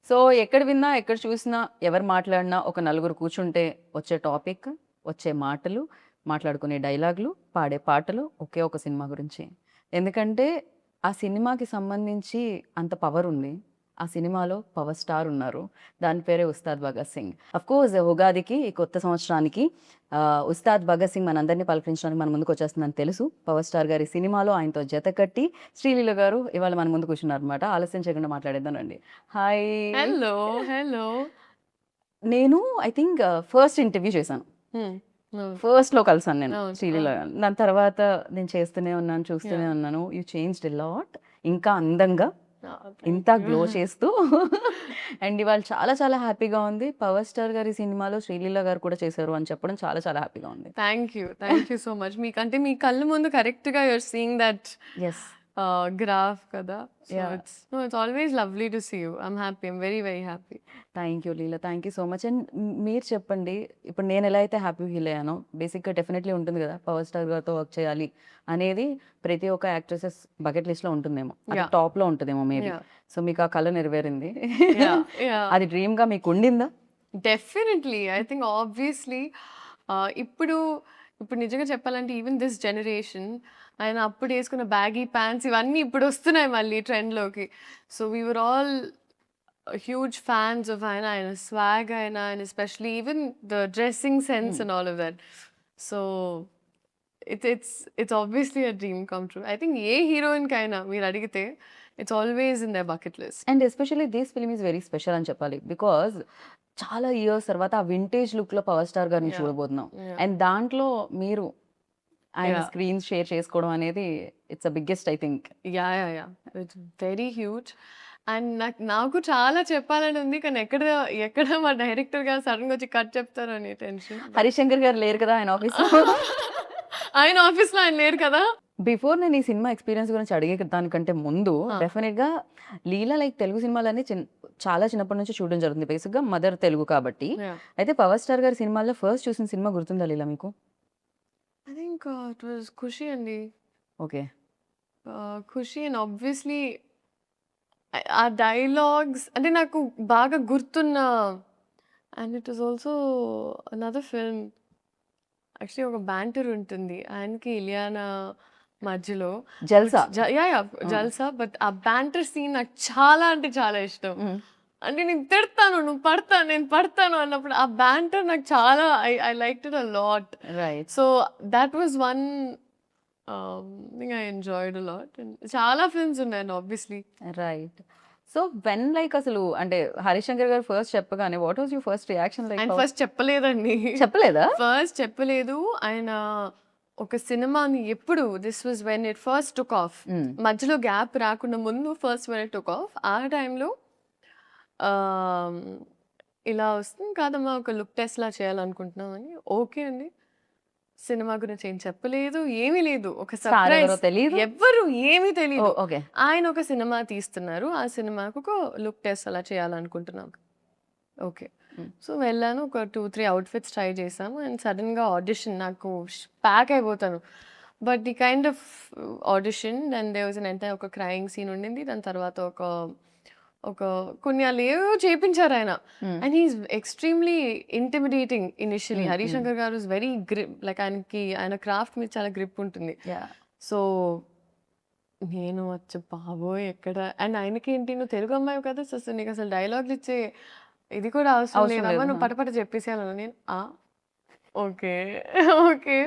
So ఎక్కడ విన్నా, ఎక్కడ చూసినా, ఎవరు మాట్లాడినా ఒక నలుగురు కూర్చుంటే వచ్చే టాపిక్, వచ్చే మాటలు, మాట్లాడుకునే డైలాగులు, పాడే పాటలు ఒకే ఒక సినిమా గురించి. ఎందుకంటే ఆ సినిమాకి సంబంధించి అంత పవర్ ఉంది. ఆ సినిమాలో పవర్ స్టార్ ఉన్నారు. దాని పేరే 'ఉస్తాద్ భగత్ సింగ్.' అఫ్‌కోర్స్ ఉగాదికి, ఈ కొత్త సంవత్సరానికి 'ఉస్తాద్ భగత్ సింగ్' మనందరిని పలకరించడానికి మన ముందుకొచ్చేస్తుందని తెలుసు. పవర్ స్టార్ గారి సినిమాలో ఆయనతో జతకట్టి శ్రీలీల గారు ఇవాళ మన ముందు కూర్చున్నారనమాట. ఆలస్యం చేయకుండా మాట్లాడేద్దానండి. హాయ్! హలో. హలో. నేను ఐ థింక్ ఫస్ట్ ఇంటర్వ్యూ చేశాను. హ్మ్. అవును. ఫస్ట్‌లో కలిసాను నేను అవును. శ్రీలీల అవును. గారిని. దాని తర్వాత నేను చేస్తూనే ఉన్నాను, చూస్తూనే యాహ్! ఉన్నాను. You changed a lot. ఇంకా అందంగా, థాంక్ ఇంత యూ. గ్లో చేస్తూ అండ్ ఇవాళ చాలా చాలా హ్యాపీగా ఉంది. పవర్ స్టార్ గారి సినిమాలో శ్రీలీల గారు కూడా చేశారు అని చెప్పడం చాలా చాలా హ్యాపీగా ఉంది. Thank you so much. మీకంటే మీ కళ్ళ ముందు కరెక్ట్‌గా you are seeing that yes. Graph కదా! So yeah! It's always lovely to see you. I am very very happy. Thank you Leela. Thank you so much. And మీరు చెప్పండి, ఇప్పుడు నేను ఎలా అయితే హ్యాపీ ఫీల్ అయ్యానో, బేసిక్‌గా డెఫినెట్‌లీ ఉంటుంది కదా! పవర్ స్టార్ గారితో వర్క్ చేయాలి అనేది ప్రతి ఒక్క యాక్ట్రెసెస్ బకెట్ లిస్ట్‌లో ఉంటుందేమో. అది యాహ్! టాప్‌లో ఉంటదేమో మేబీ. యాహ్! సో మీకు ఆ కల నెరవేరింది. యాహ్! యాహ్! అది డ్రీమ్‌గా మీకు ఉండిందా? డెఫినెట్‌లీ. ఐ థింక్ ఆబ్వియస్‌లీ ఇప్పుడు ఇప్పుడు నిజంగా చెప్పాలంటే ఈవెన్ దిస్ జనరేషన్ ఆయన అప్పుడు యేసుకున్న బ్యాగీ ప్యాంట్స్ ఇవన్నీ ఇప్పుడొస్తున్నాయి మళ్ళీ ట్రెండ్‌లోకి. So we were all huge fans of ఆయన స్వాగ్ ఆయన especially even the dressing sense hmm. And all of that. So it's obviously a dream come true. I think ఏ హీరోయిన్‌కైనా మీరడిగితే it's always in their bucket list. And especially this film is very special అని చెప్పాలి. Because చాలా years తర్వాత ఆ vintage లుక్‌లో power star గారిని యాహ్! చూడబోతున్నాం. యాహ్! అండ్ దాంట్లో మీరు ఆయన యాహ్! స్క్రీన్ షేర్ చేసుకోవడం అనేది it's the biggest I think. Yeah! It's very huge. And నాకు చాలా చెప్పాలని ఉంది. కానీ ఎక్కడ మా డైరెక్టర్ గారు సడెన్‌గా వచ్చి కట్ చెప్తారో అని టెన్షన్. బట్ హరిశంకర్ గారు లేరు కదా ఆయన ఆఫీస్‌లో. ఆయన ఆఫీస్‌లో ఆయన లేరు కదా! బిఫోర్ నేను ఈ సినిమా ఎక్స్‌పీరియన్స్ గురించి అడిగే దానికంటే ముందు ఆ! డెఫినిట్‌గా లీలా లైక్ తెలుగు సినిమాలన్నీ చాలా చిన్నప్పటి నుంచి చూడడం జరుగుతుంది. బేసిక్‌గా మదర్ తెలుగు కాబట్టి. యాహ్! అయితే పవర్ స్టార్ గారి సినిమాల్లో ఫస్ట్ చూసిన సినిమా గుర్తుందా లీలా మీకు? ఐ థింక్ ఇట్ వాస్ 'ఖుషి' అండి. ఓకే. 'ఖుషి' అండ్ ఆబ్వియస్లీ ఆ డైలాగ్స్ అంటే నాకు బాగా గుర్తున్న and it was also another film. Actually ఒక బ్యాంటర్ ఉంటుంది. ఆయనకి, ఇలియానా మధ్యలో. జల్సా. యాహ్! ఆ! 'జల్సా' బట్ ఆ బ్యాంటర్ సీన్ నాకు చాలా అంటే చాలా ఇష్టం. హ్మ్. అంటే నేను తిడతాను, నువ్వు పడతాను, నేను పడతాను అన్నప్పుడు ఆ బ్యాంటర్ నాకు చాలా I liked it a lot. Right. So that was one thing I enjoyed a lot. And చాలా ఫిల్మ్స్ ఉన్నాయండి obviously. Right. So when like అసలు అంటే హరిశంకర్ గారు ఫస్ట్ చెప్పగానే what was your first reaction like ఆయన హౌ? ఫస్ట్ చెప్పలేదండి. చెప్పలేదా? First చెప్పలేదు. ఆయన ఒక సినిమాని ఎప్పుడు this was when it first took off. హ్మ్. మధ్యలో గ్యాప్ రాకుండా ముందు first when it took off. ఆ టైంలో ఆహ్, ఇలా వస్తుంది కాదమ్మా ఒక లుక్ టెస్ట్‌లా చేయాలనుకుంటున్నాం అని. ఓకే అండి. సినిమా గురించి ఏం చెప్పలేదు. ఏమీ లేదు. ఒక స్టార్ ఎవరో సర్ప్రైజ్. తెలీదు. ఎవ్వరు ఏమీ తెలీదు. ఓహ్! ఓకే. ఆయన ఒక సినిమా తీస్తున్నారు. ఆ సినిమాకు ఒక లుక్ టెస్ట్ అలా చేయాలనుకుంటున్నాం. ఓకే. హ్మ్. సో, వెళ్ళాను. ఒక 2, 3 అవుట్‌ఫిట్స్ ట్రై చేశాము. అండ్ సడెన్‌గా ఆడిషన్ నాకు ప్యాక్ అయిపోతాను. But the kind of audition then there was ఒక క్రైయింగ్ సీన్ ఉండింది. దాని తర్వాత ఒక ఒక కొన్ని ఆళ్ళేవో చేపించారాయన. Hmm. And he is extremely intimidating initially. Hmm. Hmm. Harishankar గారు ఈస్ వెరీ లైక్ ఆయన క్రాఫ్ట్ మీద చాలా గ్రిప్ ఉంటుంది. యాహ్! సో, నేను వచ్చి బాబోయ్! ఎక్కడ అండ్ ఆయనకేంటి నువ్వు తెలుగు అమ్మాయివి కదా! సో, నీకసలు డైలాగులిచ్చే ఇది కూడా అవసరం అవసరం లేదమ్మా. లేదు. నువ్వు ఆ! పటపట చెప్పేసేయాలన్నా. నేను ఓకే. ఓకే.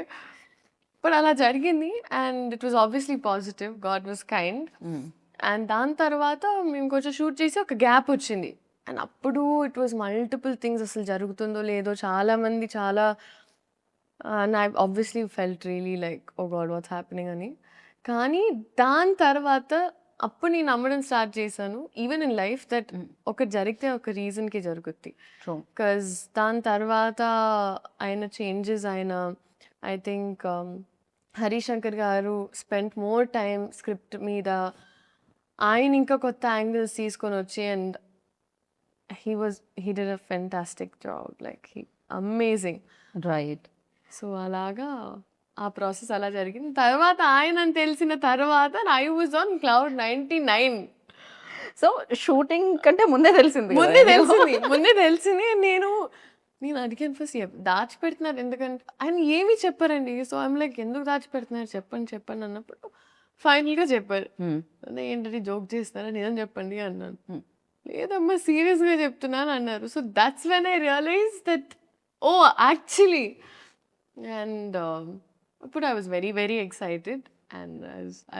బట్ అలా జరిగింది. And it was obviously positive. God was kind. హ్మ్. అండ్ దాని తర్వాత మేము కొంచెం షూట్ చేసి ఒక గ్యాప్ వచ్చింది. అండ్ అప్పుడు ఇట్ వాస్ మల్టిపుల్ థింగ్స్ అసలు జరుగుతుందో లేదో చాలామంది చాలా and I obviously felt really like oh god what's happening అని. కానీ దాని తర్వాత అప్పుడు నేను నమ్మడం స్టార్ట్ చేశాను. ఈవెన్ ఇన్ లైఫ్ దట్ హ్మ్. ఒకటి జరిగితే ఒక రీజన్‌కి జరుగుద్ది. ట్రూ. బికాజ్ దాని తర్వాత ఆయన చేంజెస్ ఆయన ఐ థింక్ హరీశంకర్ గారు స్పెంట్ మోర్ టైమ్ స్క్రిప్ట్ మీద. ఆయన ఇంకా కొత్త యాంగిల్స్ తీసుకొనొచ్చి and he did a fantastic job. Like amazing. Right. So, అలాగా ఆ ప్రాసెస్ అలా జరిగింది. తర్వాత ఆయనని తెలిసిన తర్వాత I was on cloud 99. So shooting కంటే ముందే తెలిసింది కదా ముందే నీకు? తెలిసింది నేను అడిగాను ఫస్ట్ దాచిపెడుతున్నారు ఎందుకంటే ఆయన ఏమీ చెప్పారండి. సో ఐమ్ లైక్ ఎందుకు దాచిపెడుతున్నారు చెప్పండి అన్నప్పుడు ఫైనల్గా చెప్పారు. Hmm. అదే ఏంటంటే జోక్ చేస్తారా నిజం చెప్పండి అన్నాను. Hmm. లేదమ్మా సీరియస్గా చెప్తున్నాను అన్నారు. So that's when I realise that oh actually and అప్పుడు I was very very excited and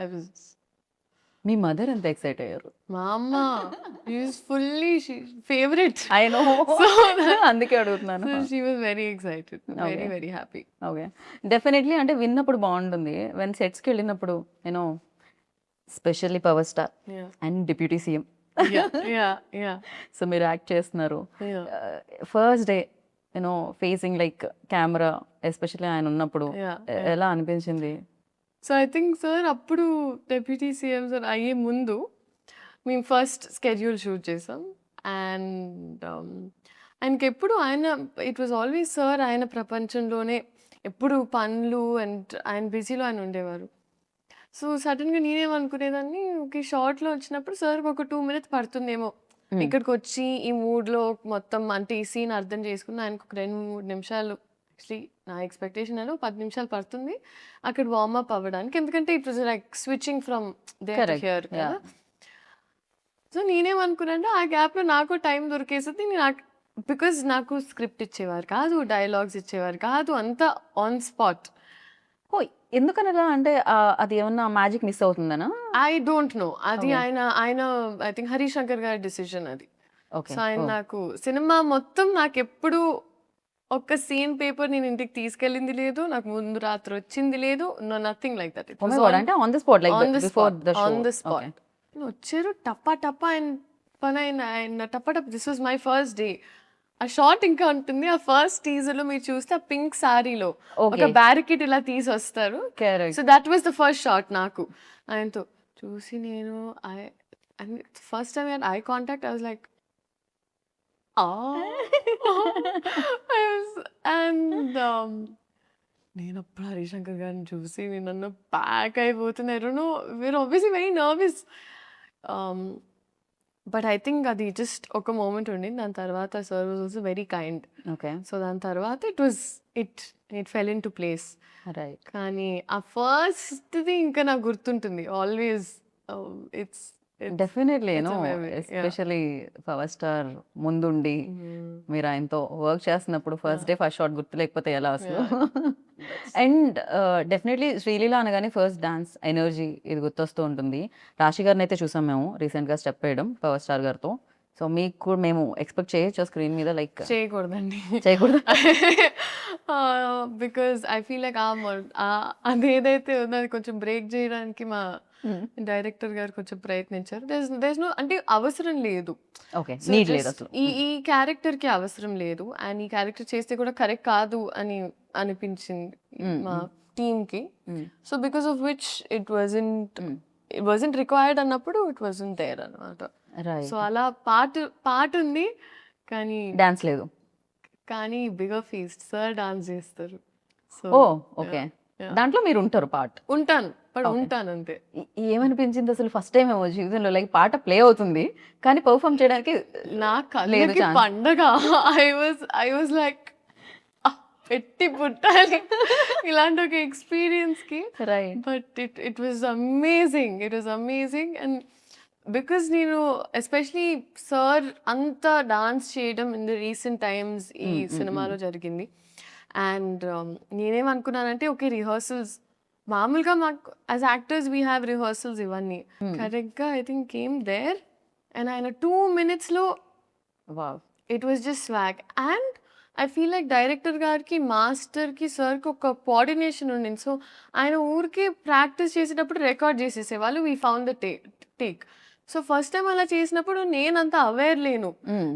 I was మీ మదర్ ఎంత ఎక్సైట్ అయ్యారు? మా అమ్మ is fully favourite. I know. So అందుకే అడుగుతున్నాను. So she was very excited, very Okay. very happy. Okay, definitely అంటే విన్నప్పుడు బాగుంటుంది. వెన్ సెట్స్కి వెళ్ళినప్పుడు you know specially power star Yeah, and deputy CM. yeah. So మీరు యాక్ట్ చేస్తున్నారు. Yeah. First day you know facing like camera especially ఆయన ఉన్నప్పుడు Yeah, ఎలా అనిపించింది? సో ఐ థింక్ సార్ అప్పుడు డెప్యూటీ సీఎం సార్ అయ్యే ముందు మేము ఫస్ట్ స్కెడ్యూల్ షూట్ చేసాం అండ్ ఆయనకి ఎప్పుడు ఇట్ వాజ్ ఆల్వేస్ సార్ ఆయన ప్రపంచంలోనే ఎప్పుడు పనులు అండ్ ఆయన బిజీలో ఆయన ఉండేవారు. సో సడన్గా నేనేమనుకునేదాన్ని ఒక షార్ట్లో వచ్చినప్పుడు సార్కి ఒక 2 minutes పడుతుందేమో ఇక్కడికి వచ్చి ఈ మూడ్లో మొత్తం అంటే ఈ సీన్ అర్థం చేసుకుని ఆయనకు ఒక 2-3 నిమిషాలు యాక్చువల్లీ నా ఎక్స్పెక్టేషన్ 10 నిమిషాలు పడుతుంది అక్కడ వార్మప్ అవ్వడానికి, ఎందుకంటే it was like switching from there to Correct. Here కదా. Yeah. సో నేనేమనుకున్నానంటే ఆ గ్యాప్లో నాకు టైం దొరికేసింది. బికాజ్ నాకు స్క్రిప్ట్ ఇచ్చేవారు కాదు, డైలాగ్స్ ఇచ్చేవారు కాదు, అంతా ఆన్ స్పాట్. ఓ, ఎందుకనలా అంటే అది ఏమన్నా మ్యాజిక్ మిస్ అవుతుందనా? ఐ డోంట్ నో అది Okay. ఆయన ఐ థింక్ హరీష్ శంకర్ గారి డిసిజన్ అది. ఓకే. సో ఆయన నాకు సినిమా మొత్తం నాకు ఎప్పుడు ఒక్క సీన్ పేపర్ నేను ఇంటికి తీసుకెళ్ళింది లేదు, నాకు ముందు రాత్రి వచ్చింది లేదు, నథింగ్ లైక్ దట్. అంటే on the spot like on the before the show. On the spot వచ్చారు టప్పా టప్పా ఆయన టప్పా టప్ప. This was my first day. ఆ షార్ట్ ఇంకా ఉంటుంది. ఆ ఫస్ట్ టీజర్లో మీరు చూస్తే ఆ పింక్ సారీలో ఒక ఓకే, బ్యారికేడ్ ఇలా తీసి వస్తారు. Correct. So that was the first shot నాకు ఆయనతో చూసి నేను first time eye contact I was like and నేను అప్పుడు హరిశంకర్ గారిని చూసి నేను ప్యాక్ అయిపోతున్నారు. We're obviously very nervous but I think అది జస్ట్ ఒక మూమెంట్ ఉండింది. దాని తర్వాత sir was also very kind. Okay, so దాని తర్వాత it fell in to place. Right. కానీ ఆ ఫస్ట్ది ఇంకా నాకు గుర్తుంటుంది always. It's definitely It's a no, memory, yeah. Especially power star ముందుండి మీరు ఆయనతో వర్క్ చేస్తున్నప్పుడు ఫస్ట్ డే ఫస్ట్ షాట్ గుర్తు లేకపోతే ఎలా అసలు? అండ్ డెఫినెట్లీ శ్రీలీల అనగానే ఫస్ట్ డాన్స్ ఎనర్జీ ఇది గుర్తొస్తూ ఉంటుంది. రాశి గారిని అయితే చూసాం మేము రీసెంట్గా స్టెప్ వేయడం పవర్ స్టార్ గారితో. సో మీకు కూడా మేము ఎక్స్పెక్ట్ చేయొచ్చు స్క్రీన్ మీద లైక్ చేయకూడదండి. చేయకూడదు? బికాజ్ ఐ ఫీల్ లైక్ అదేదైతే ఉందో అది కొంచెం బ్రేక్ చేయడానికి మా డైరెక్టర్ గారు కొంచెం ప్రయత్నించారు. దేస్ నో అంటే అవసరం లేదు. ఓకే, So నీడ్ లేదు just అసలు. ఈ క్యారెక్టర్కి అవసరం లేదు అండ్ ఈ క్యారెక్టర్ చేస్తే కూడా కరెక్ట్ కాదు అని అనిపించింది మా టీమ్కి. So because of which it wasn't required అన్నప్పుడు ఇట్ వాజంట్ దేర్ అనమాట. రైట్. సో అలా పాట ఉంది డాన్స్ లేదు. కానీ బిగర్ ఫీస్ట్ సార్ డాన్స్ చేస్తారు. సో ఓ, ఓకే. దాంట్లో మీరు ఉంటారు పార్ట్. ఉంటాను Okay. ఉంటాను అంతే. ఏమనిపించింది అసలు ఫస్ట్ టైం ఏమో జీవితంలో లైక్ పాట ప్లే అవుతుంది కానీ పర్ఫామ్ చేయడానికి నా లేదు కళ్ళకి chance. పండగ. ఐ వాజ్ లైక్ పెట్టి పుట్టాలి ఇలాంటి ఒక ఎక్స్పీరియన్స్కి. Right. But it was amazing and because నేను ఎస్పెషలీ సార్ అంత డాన్స్ చేయడం ఇన్ ద రీసెంట్ టైమ్స్ ఈ సినిమాలో జరిగింది. అండ్ నేనేమనుకున్నానంటే ఓకే రిహర్సల్స్ మామూలుగా మాకు as actors we have rehearsals ఇవన్నీ కరెక్ట్గా I think came there and ఆయన 2 minutesలో wow, it was just swag. And I feel like director గారికి మాస్టర్కి సార్కి ఒక కోఆర్డినేషన్ ఉండింది. సో ఆయన ఊరికి ప్రాక్టీస్ చేసేటప్పుడు రికార్డ్ చేసేసేవాళ్ళు. We found the take. So first time అలా చేసినప్పుడు నేనంత అవేర్ లేను.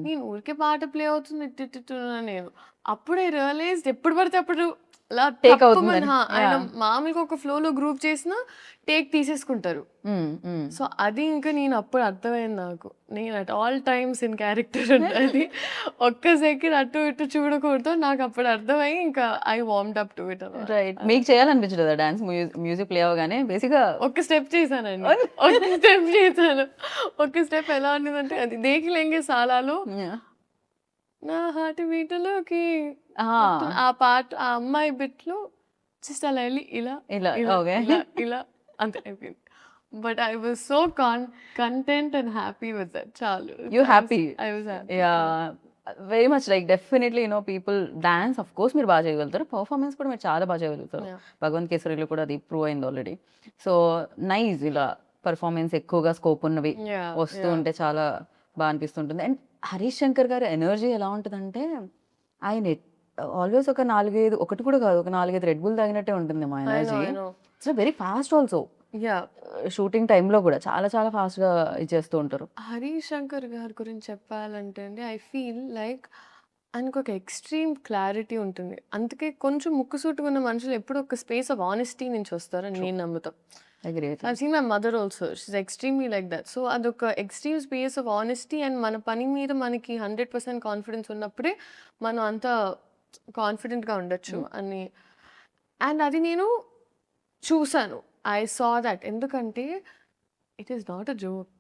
నేను ఊరికే పాట ప్లే అవుతుంది నేను అప్పుడే రియలైజ్ ఎప్పుడు పడితే అప్పుడు అలా టేక్ తప్పమని అవుతుందని. ఆయన Yeah. మామూలుగా ఒక ఫ్లోలో గ్రూప్ చేసినా టేక్ తీసేసుకుంటారు. సో అది ఇంకా నేను అప్పుడు అర్థమైంది నాకు. నేను at all times in character ఉండాలి. ఒక్క సెకండ్ అటు ఇటు చూడకూడదు. నాకు అప్పుడు అర్థమయ్యి ఇంకా ఐ వార్మ్డ్ అప్ టు ఇట్ అనమాట. రైట్. మీకు చేయాలనిపించలేదా డాన్స్? మ్యూజిక్ ప్లే అవ్వగానే బేసిక్‌గా ఒక్క స్టెప్ చేశానండి. ఒక్క స్టెప్ చేశాను. ఒక్క స్టెప్ ఎలా ఉండేదంటే అది 'దేఖ్ లెంగే సాలాలో' యాహ్! నా హార్ట్ బీట్‌లోకి ఆ! ఆ పాట ఆ అమ్మాయి బిట్‌లో జస్ట్ అలా ఎళ్లి ఇలా, ఇలా ఇలా, ఓకే. ఇలా, ఇలా అంతే అయిపోయింది. But I was so content and happy with that చాలు. You happy. I was happy. Yeah! Very much like definitely people dance of course మీరు బాగా చేయగలుగుతారు. పెర్ఫార్మన్స్ కూడా మీరు చాలా బాగా చేయగలుగుతారు. యాహ్! భగవంత్ కేసరిలో కూడా అది ప్రూవ్ అయింది ఆల్రెడీ. సో నైస్ ఇలా పెర్ఫార్మెన్స్ ఎక్కువగా స్కోప్ ఉన్నవి యాహ్! వస్తూ యాహ్! ఉంటే చాలా బాగా అనిపిస్తుంటుంది. అండ్ హరీష్ శంకర్ గారి ఎనర్జీ ఎలా ఉంటదంటే ఆయన ఆల్వేస్ ఒక 4, 5 ఒకటి కూడా కాదు. ఒక 4, 5 రెడ్ బుల్ తాగినట్టే ఉంటుంది మా I know. Energy. I know. It's very fast also. Yeah! Shooting టైమ్‌లో కూడా చాలా చాలా ఫాస్ట్‌గా ఇచ్చేస్తూ ఉంటారు. హరీష్ శంకర్ గారి గురించి చెప్పాలంటే అండి ఐ ఫీల్ లైక్ ఆయనకు ఒక ఎక్స్‌ట్రీమ్ క్లారిటీ ఉంటుంది. అందుకే కొంచెం ముక్కుసూటిగా ఉన్న మనుషులు ఎప్పుడూ ఒక స్పేస్ ఆఫ్ ఆనెస్టీ నుంచి వస్తారని నేను నమ్ముతా. Agree. I've seen my mother also. She's extremely like that. So అదొక extreme space of honesty and మన పని మీద మనకి 100% కాన్ఫిడెన్స్ ఉన్నప్పుడే మనం అంత కాన్ఫిడెంట్‌గా ఉండొచ్చు అని. అండ్ అది నేను చూసాను. I saw that. ఎందుకంటే it is not a joke.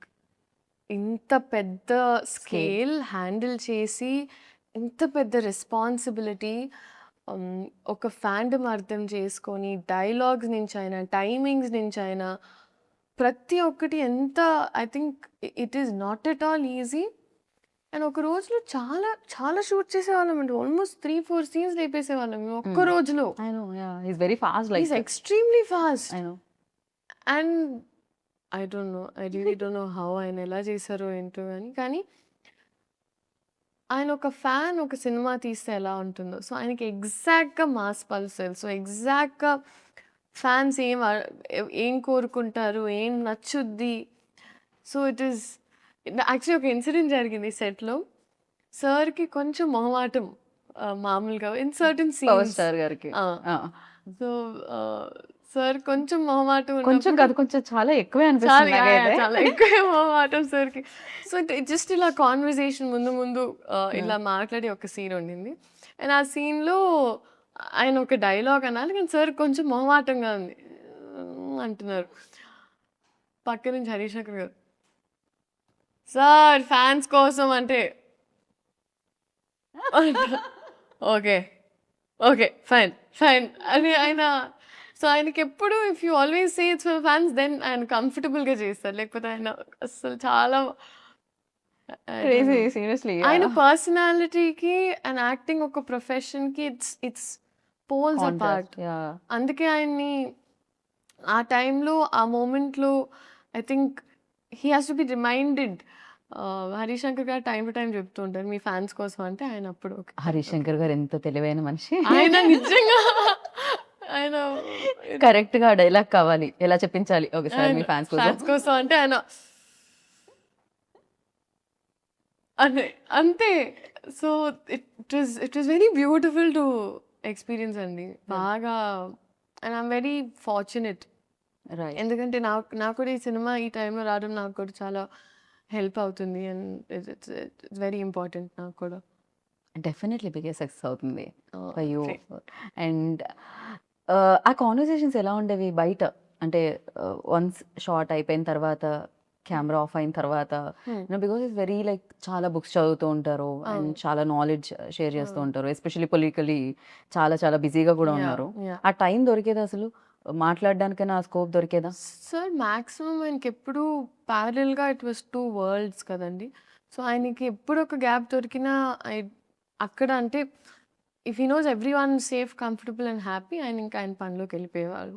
ఇంత పెద్ద స్కేల్ హ్యాండిల్ చేసి, ఇంత పెద్ద రెస్పాన్సిబిలిటీ ఒక ఫాండమ్ అర్థం చేసుకొని, డైలాగ్స్ నుంచైనా, టైమింగ్స్ నుంచైనా ప్రతి ఒక్కటి ఎంత I think it is not at all easy. And ఒక రోజులో చాలా చాలా షూట్ చేసేవాళ్ళమండి. ఆల్మోస్ట్ 3, 4 సీన్స్ లేపేసేవాళ్ళం మేము ఒక్క రోజులో. I know. Yeah! He is very fast like is extremely fast. I know. And I don't no. I really don't know how ఆయన ఎలా చేశారో ఏంటో గాని. కానీ ఆయన ఒక ఫ్యాన్ ఒక సినిమా తీస్తే ఎలా ఉంటుందో, సో ఆయనకి ఎగ్జాక్ట్‌గా మాస్ పల్స్ తెలుసు. ఎగ్జాక్ట్‌గా ఫ్యాన్స్ ఏం కోరుకుంటారు, ఏం నచ్చుద్ది. సో ఇట్ ఈస్ యాక్చువల్లీ ఒక ఇన్సిడెంట్ జరిగింది సెట్‌లో. సార్‌కి కొంచెం మొహమాటం మామూలుగా in certain power scenes. Star గారికి. ఆ! ఆ! సో సార్ కొంచెం మొహమాటం కొంచెం ఉన్నప్పుడు కాదు, కొంచెం చాలా ఎక్కువే చాలా అనిపిస్తుంది నాకైతే. చాలా ఎక్కువే మొహమాటం సార్‌కి. సో జస్ట్ ఇలా కాన్వర్సేషన్ ముందు ఇలా మాట్లాడి ఒక సీన్ ఉండింది. అండ్ ఆ సీన్‌లో ఆయన ఒక డైలాగ్ అనాలి. కానీ సార్ కొంచెం మొహమాటంగా ఉంది. అంటున్నారు. పక్క నుంచి హరీష్ శంకర్ గారు, "సార్ ఫ్యాన్స్ కోసం" అంటే ఓకే. ఓకే. ఫైన్ అని ఆయన. సో ఆయనకెప్పుడు if you always say it's for fans then ఆయన కంఫర్టబుల్‌గా చేస్తారు. లేకపోతే ఆయన అస్సలు చాలా I don't crazy no. Seriously. ఆయన పర్సనాలిటీకి అండ్ యాక్టింగ్ ఒక ప్రొఫెషన్‌కి it's poles apart. Contrast. Yeah! అందుకే ఆయన్ని ఆ టైంలో, ఆ మూమెంట్‌లో I think he has to be reminded. Harish Shankar garu time to time చెప్తూ ఉంటారు. మీ ఫ్యాన్స్ కోసం అంటే ఆయన అప్పుడు ఓకే. హరీష్ శంకర్ గారు ఎంత తెలివైన మనిషి. ఆయన నిజంగా ఆయన కరెక్ట్‌గా డైలాగ్ కావాలి. ఎలా చెప్పించాలి ఒకసారి మీ ఫ్యాన్స్ కోసం. ఫ్యాన్స్ కోసం అంటే ఆయన అదే అంతే. So it was very beautiful to experience అండి. బాగా and I'm very fortunate. Right. ఎందుకంటే నాకు కూడా ఈ సినిమా ఈ టైంలో రావడం నాకు కూడా చాలా హెల్ప్ అవుతుంది. అండ్ ఇట్స్ వెరీ ఇంపార్టెంట్ నాకు కూడా. డెఫినెట్లీ బిగ్గెస్ట్ సక్సెస్ అవుతుంది ఫర్ యూ. Great. అండ్ ఆ కాన్వర్సేషన్స్ ఎలా ఉండేవి బయట? అంటే వన్స్ షాట్ అయిపోయిన తర్వాత, కెమెరా ఆఫ్ అయిన తర్వాత, బికాస్ ఇట్స్ వెరీ లైక్ చాలా బుక్స్ చదువుతూ ఉంటారు అండ్ చాలా నాలెడ్జ్ షేర్ చేస్తూ ఉంటారు. ఎస్పెషల్లీ పొలిటికలీ చాలా చాలా బిజీగా కూడా ఉన్నారు. Yeah. ఆ టైం దొరికేదా అసలు? మాట్లాడడానికైనా ఆ స్కోప్ దొరికేదా? సార్ మాక్సిమం ఆయనకి ఎప్పుడు ప్యారలల్‌గా ఇట్ వాస్ 2 వరల్డ్స్ కదండీ. సో ఆయనకి ఎప్పుడు ఒక గ్యాప్ దొరికినా అక్కడ అంటే if he knows everyone safe, comfortable and happy ఆయన ఇంకా ఆయన పనిలోకి వెళ్ళిపోయేవారు.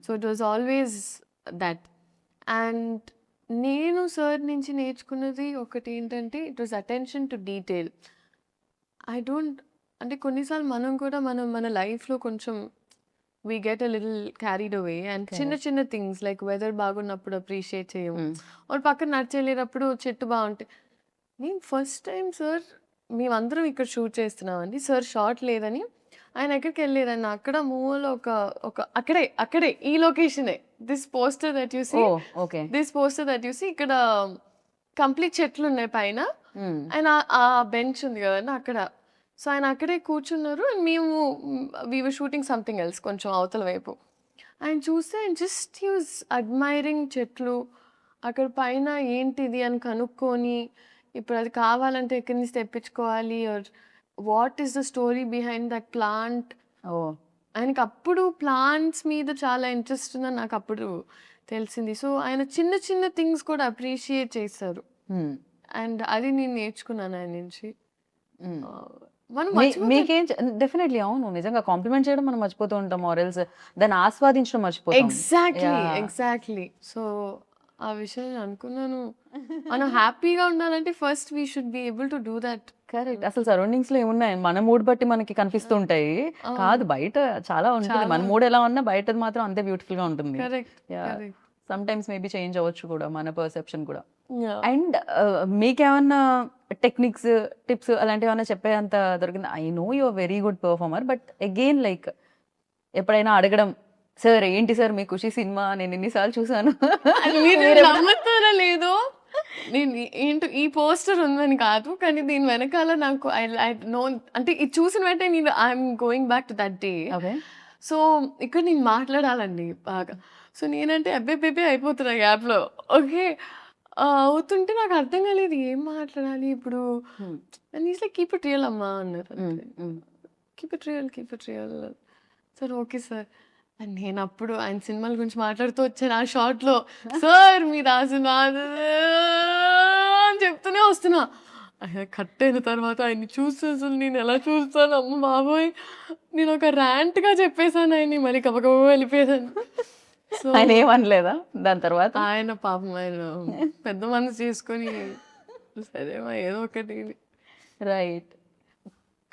So it was always that. And నేను సార్ నుంచి నేర్చుకున్నది ఒకటి ఏంటంటే it was attention to detail. అంటే కొన్నిసార్లు మనం కూడా మన లైఫ్‌లో కొంచెం we get a little carried away and చిన్న Correct. చిన్న థింగ్స్ లైక్ వెదర్ బాగున్నప్పుడు అప్రిషియేట్ చేయము. వాడు పక్కన నడిచెళ్ళేటప్పుడు చెట్టు బాగుంటే నేను ఫస్ట్ టైం సార్ మేమందరం ఇక్కడ షూట్ చేస్తున్నామండి. సార్ షాట్ లేదని ఆయన ఎక్కడికి వెళ్ళారన్న అక్కడ మూవీలో ఒక ఒక అక్కడే ఈ లొకేషనే this poster that you see oh okay this poster that you see ఇక్కడ కంప్లీట్ చెట్లు ఉన్నాయి పైన ఆయన ఆ బెంచ్ ఉంది కదండి అక్కడ. సో ఆయన అక్కడే కూర్చున్నారు అండ్ మేము we were shooting something else కొంచెం అవతల వైపు. ఆయన చూస్తే ఆయన జస్ట్ యూస్ అడ్మైరింగ్ చెట్లు అక్కడ పైన ఏంటిది అని కనుక్కొని ఇప్పుడు అది కావాలంటే ఎక్కడి నుంచి తెప్పించుకోవాలి or what is the story behind that plant. Oh ఆయనకి అప్పుడు ప్లాంట్స్ మీద చాలా ఇంట్రెస్ట్ ఉందని నాకు అప్పుడు తెలిసింది. సో ఆయన చిన్న చిన్న థింగ్స్ కూడా అప్రిషియేట్ చేస్తారు అండ్ అది నేను నేర్చుకున్నాను ఆయన నుంచి. మనం మీకేం డెఫినెట్లీ అవును నిజంగా కాంప్లిమెంట్ చేయడం మనం మర్చిపోతూ ఉంటాం ఆర్ఎల్స్ దాన్ని ఆస్వాదించడం మర్చిపోతాం. ఎగ్జాక్ట్లీ. సో ఆ విషయం నేను అనుకున్నాను మనం హ్యాపీగా ఉండాలంటే first we should be able to do that. Correct. అసలు సరౌండింగ్స్ లో ఏమున్నాయి మన మూడ్ బట్టి మనకి కనిపిస్తుంటాయి కాదు బయట చాలా ఉంటుంది మన మూడ్ ఎలా ఉన్నా బయటది మాత్రం అంతే బ్యూటిఫుల్ గా ఉంటుంది. సమ్ టైమ్స్ మేబీ చేంజ్ అవ్వచ్చు కూడా మన పర్సెప్షన్ కూడా. అండ్ మీకేమన్నా టెక్నిక్స్ టిప్స్ అలాంటివి ఏమన్నా చెప్పేంత దొరికింది? I know you are very good performer but again like ఎప్పుడైనా అడగడం సార్ ఏంటి సార్ మీ ఖుషి సినిమా నేను ఎన్నిసార్లు చూసాను నమ్ముతారా లేదో నేను ఏంటో ఈ పోస్టర్ ఉందని కాదు కానీ దీని వెనకాల నాకు ఐ నో అంటే ఇది చూసిన వెంటనే నేను I'm going back to that day. So ఇక్కడ నేను మాట్లాడాలండి బాగా. సో నేనంటే అబ్బే అయిపోతున్నా గ్యాప్లో. ఓకే అవుతుంటే నాకు అర్థం కాలేదు ఏం మాట్లాడాలి ఇప్పుడు. And is like keep it real అమ్మా అన్నారు. Keep it real sir okay sir. And నేను అప్పుడు ఆయన సినిమాల గురించి మాట్లాడుతూ వచ్చాను ఆ షార్ట్లో. సార్ మీరు ఆ సినిమా అని చెప్తూనే వస్తున్నా. ఆయన కట్ అయిన తర్వాత ఆయన్ని చూస్తే అసలు నేను ఎలా చూస్తాను అమ్మ బాబోయ్ నేను ఒక ర్యాంట్గా చెప్పేశాను ఆయన్ని మళ్ళీ కబకబ వెళ్ళిపోయాను. సో ఆయన ఏమనలేదా దాని తర్వాత? ఆయన పాపం ఆయన పెద్ద మనసు చేసుకొని సరేమా ఏదో ఒకటి. రైట్.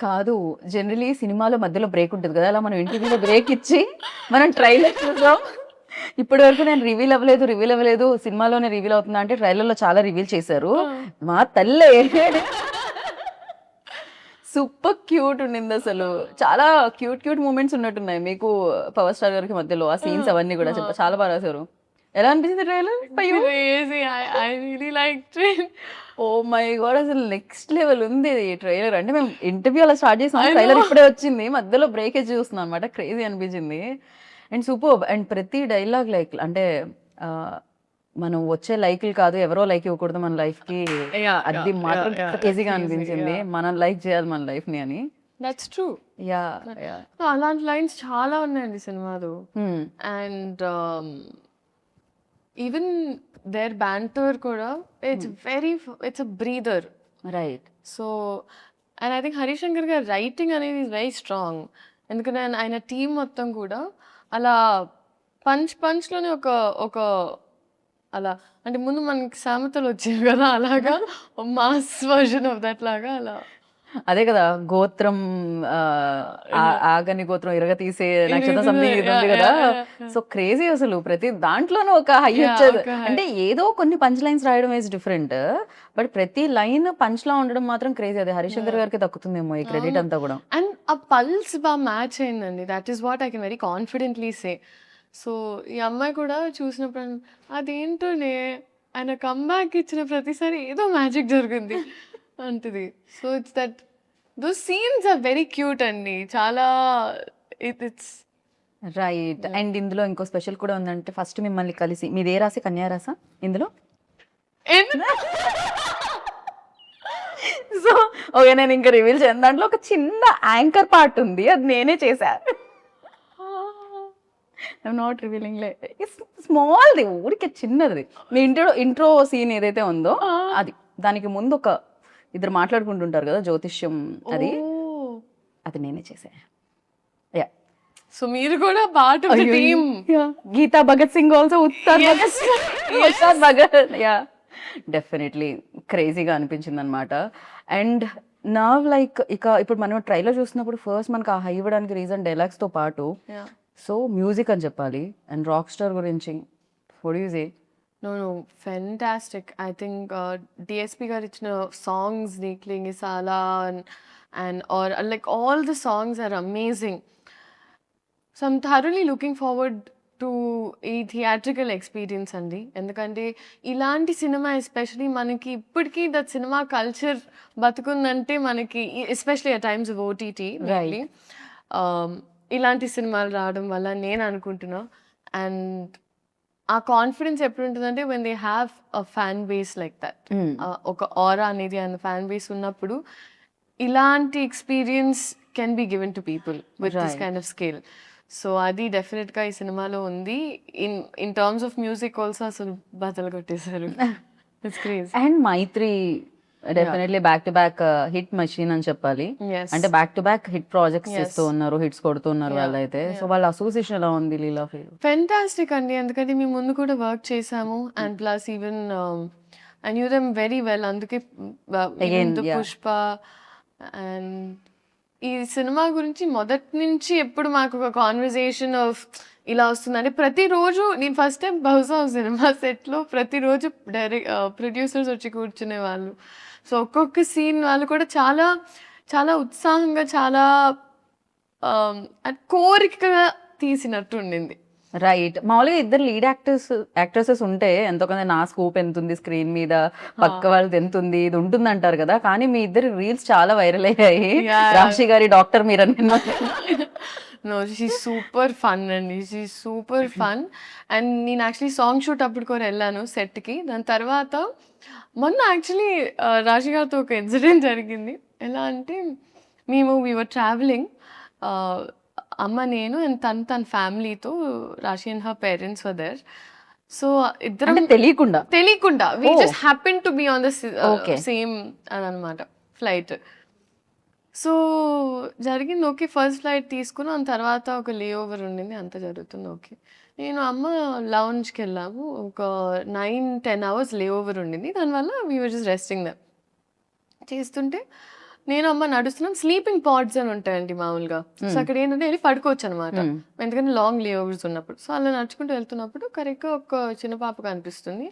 కాదు జనరలీ సినిమాలో మధ్యలో బ్రేక్ ఉంటుంది కదా అలా మనం ఇంటర్వ్యూలో బ్రేక్ ఇచ్చి మనం ట్రైలర్ చూద్దాం. ఇప్పటి వరకు నేను రివీల్ అవ్వలేదు సినిమాలోనే రివీల్ అవుతుందా అంటే ట్రైలర్లో చాలా రివీల్ చేశారు. మా తల్లే సూపర్ క్యూట్ ఉండింది అసలు. చాలా క్యూట్ మూమెంట్స్ ఉన్నట్టున్నాయి మీకు పవర్ స్టార్ గారికి మధ్యలో ఆ సీన్స్ అవన్నీ కూడా చాలా బాగా రాశారు. ఎలా అనిపించింది ట్రైలర్? ఓ మై గాడ్ అసలు నెక్స్ట్ లెవెల్ ఉంది ట్రైలర్. అంటే మేము ఇంటర్వ్యూ అలా స్టార్ట్ చేసాం ట్రైలర్ ఇప్పుడే వచ్చింది మధ్యలో బ్రేక్ చూస్తున్నాం అనమాట. క్రేజీ అనిపించింది అండ్ సూపర్. అండ్ ప్రతి డైలాగ్ లైక్ అంటే మనం వచ్చే లైక్లు కాదు ఎవరో లైక్ ఇవ్వకూడదు మన లైఫ్ కి అది మాత్రం క్రేజీగా అనిపించింది. మనం లైక్ చేయాలి మన లైఫ్ ని అని. That's true. అలాంటి లైన్స్ చాలా ఉన్నాయండి సినిమాలో. And even their banter kuda it's a breather, right? So and I think Harish Shankar gar writing anedi is very strong endukante aina team mottham kuda ala punch lone oka ala ante mundu manaki samatalu vachchayi kada alaga mass version of that laga ala అదే కదా గోత్రం ఆగని గోత్రం ఇరగ తీసే నక్షత్రం something ఇది ఉంది కదా. సో క్రేజీ అసలు ప్రతి దాంట్లోనూ ఒక హై వచ్చేది. అంటే ఏదో కొన్ని పంచ్ లైన్స్ రాయడం ఈజ్ డిఫరెంట్ బట్ ప్రతి లైన్ పంచ్ లా ఉండడం మాత్రం క్రేజీ. అదే హరిశంకర్ గారికి దక్కుతుందేమో ఈ క్రెడిట్ అంతా కూడా. అండ్ ఆ పల్స్ బాగా మ్యాచ్ అయిందండి. That is what I can very confidently say. So ఈ అమ్మాయి కూడా చూసినప్పుడు అదేంటోనే ఆయన కమ్బ్యాక్ ఇచ్చిన ప్రతిసారి ఏదో మ్యాజిక్ జరిగింది అంటది. So it's that those scenes are very cute అండి చాలా. It's right. అండ్ ఇందులో ఇంకో స్పెషల్ కూడా ఉందంటే ఫస్ట్ మిమ్మల్ని కలిసి మీదే రాసి కన్యా రాసా ఇందులో? సో ఓకే నేను ఇంకా రివీల్ చేయను. దాంట్లో ఒక చిన్న యాంకర్ పార్ట్ ఉంది అది నేనే చేశా. ఐఎమ్ నాట్ రివీలింగ్ లే స్మాల్ది ఊరికే చిన్నది. మీ ఇంట్రో సీన్ ఏదైతే ఉందో అది దానికి ముందు ఒక ఇద్దరు మాట్లాడుకుంటుంటారు కదా జ్యోతిష్యం అది నేనే చేసా. సో మీరు కూడా part of the team. Geeta Bhagat Singh also ఉత్తార్ భగత్ డెఫినెట్లీ క్రేజీగా అనిపించింది అనమాట. అండ్ నా లైక్ ఇప్పుడు మనం ట్రైలర్ చూసినప్పుడు ఫస్ట్ మనకు ఆ హై ఇవ్వడానికి రీజన్ డైలాగ్స్ తో పాటు సో మ్యూజిక్ అని చెప్పాలి. అండ్ రాక్ స్టార్ గురించి what do you say? No, fantastic. I think DSP గారు ఇచ్చిన సాంగ్స్ ని క్లింగిసాలా and or like all the songs are amazing. So I'm thoroughly looking forward to ఈ theatrical experience అండి. ఎందుకంటే ఇలాంటి సినిమా ఎస్పెషలీ మనకి ఇప్పటికీ దట్ సినిమా కల్చర్ బతుకుందంటే మనకి especially at times of OTT ఇలాంటి సినిమాలు రావడం వల్ల నేను అనుకుంటున్నా. అండ్ ఆ కాన్ఫిడెన్స్ ఎప్పుడు ఉంటుందంటే when they have a fan base like that, ఒక ఆరా అనేది అండ్ ఫ్యాన్ బేస్ ఉన్నప్పుడు ఇలాంటి experience can be given to people with this kind of scale. So అది డెఫినెట్గా ఈ సినిమాలో ఉంది. In terms of music also అసలు బతలు కొట్టేశారు. It's craze. And Mythri definitely back to back hit machine అని చెప్పాలి. అంటే back to back hit projects చేస్తూ ఉన్నారు, హిట్స్ కొడుతున్నారు వాళ్ళైతే. సో వాళ్ళ అసోసియేషన్ ఎలా ఉంది లీలా ఫీల్? ఫెంటాస్టిక్ అండి. ఎందుకంటే మేము ముందు కూడా వర్క్ చేసాము and plus even I knew them very well. అందుకే పుష్ప అండ్ ఈ సినిమా గురించి మొదటి నుంచి ఎప్పుడు మాకు ఒక కాన్వర్జేషన్ ఆఫ్ ఇలా వస్తుందంటే ప్రతిరోజు నేను ఫస్ట్ టైం బహుశా సినిమా సెట్లో ప్రతిరోజు ప్రొడ్యూసర్స్ వచ్చి కూర్చునే వాళ్ళు. సో ఒక్కొక్క సీన్ వాళ్ళు కూడా చాలా చాలా ఉత్సాహంగా చాలా కోరికగా తీసినట్టు ఉండింది. రైట్. మామూలుగా ఇద్దరు లీడ్ యాక్ట్రెసెస్ ఉంటే ఎంతో కొంత నా స్కోప్ ఎంత ఉంది స్క్రీన్ మీద, పక్క వాళ్ళది ఎంత ఉంది, ఇది ఉంటుంది అంటారు కదా. కానీ మీ ఇద్దరు రీల్స్ చాలా వైరల్ అయ్యాయి. రాశి గారి డాక్టర్ మీరు నో, షీ సూపర్ ఫన్ అండి, షీ సూపర్ ఫన్. అండ్ నేను యాక్చువల్లీ సాంగ్ షూట్ అప్పుడు కూడా వెళ్ళాను సెట్కి. దాని తర్వాత మొన్న యాక్చువల్లీ రాశి గారితో ఒక ఇన్సిడెంట్ జరిగింది. ఎలా అంటే వీ వర్ ట్రావెలింగ్, అమ్మ నేను అండ్ తన ఫ్యామిలీతో, Raashi and her parents were there. So ఇద్దరం తెలియకుండా we just happen to be on the same అని అనమాట ఫ్లైట్. సో జరిగింది ఓకే, ఫస్ట్ ఫ్లైట్ తీసుకుని దాని తర్వాత ఒక లే ఓవర్ ఉండింది, అంత జరుగుతుంది ఓకే. నేను అమ్మ లౌంజ్కి వెళ్ళాము, ఒక 9-10 hours లే ఓవర్ ఉండింది. దానివల్ల వీ వర్ జస్ట్ రెస్టింగ్ దమ్ చేస్తుంటే నేను అమ్మ నడుస్తున్నాం. స్లీపింగ్ పాడ్స్ అని ఉంటాయండి మామూలుగా. సో అక్కడ ఏంటంటే వెళ్ళి పడుకోవచ్చు అనమాట, ఎందుకంటే లాంగ్ లే ఓవర్స్ ఉన్నప్పుడు. సో అలా నడుచుకుంటూ వెళ్తున్నప్పుడు కరెక్ట్గా ఒక చిన్న పాప కనిపిస్తుంది,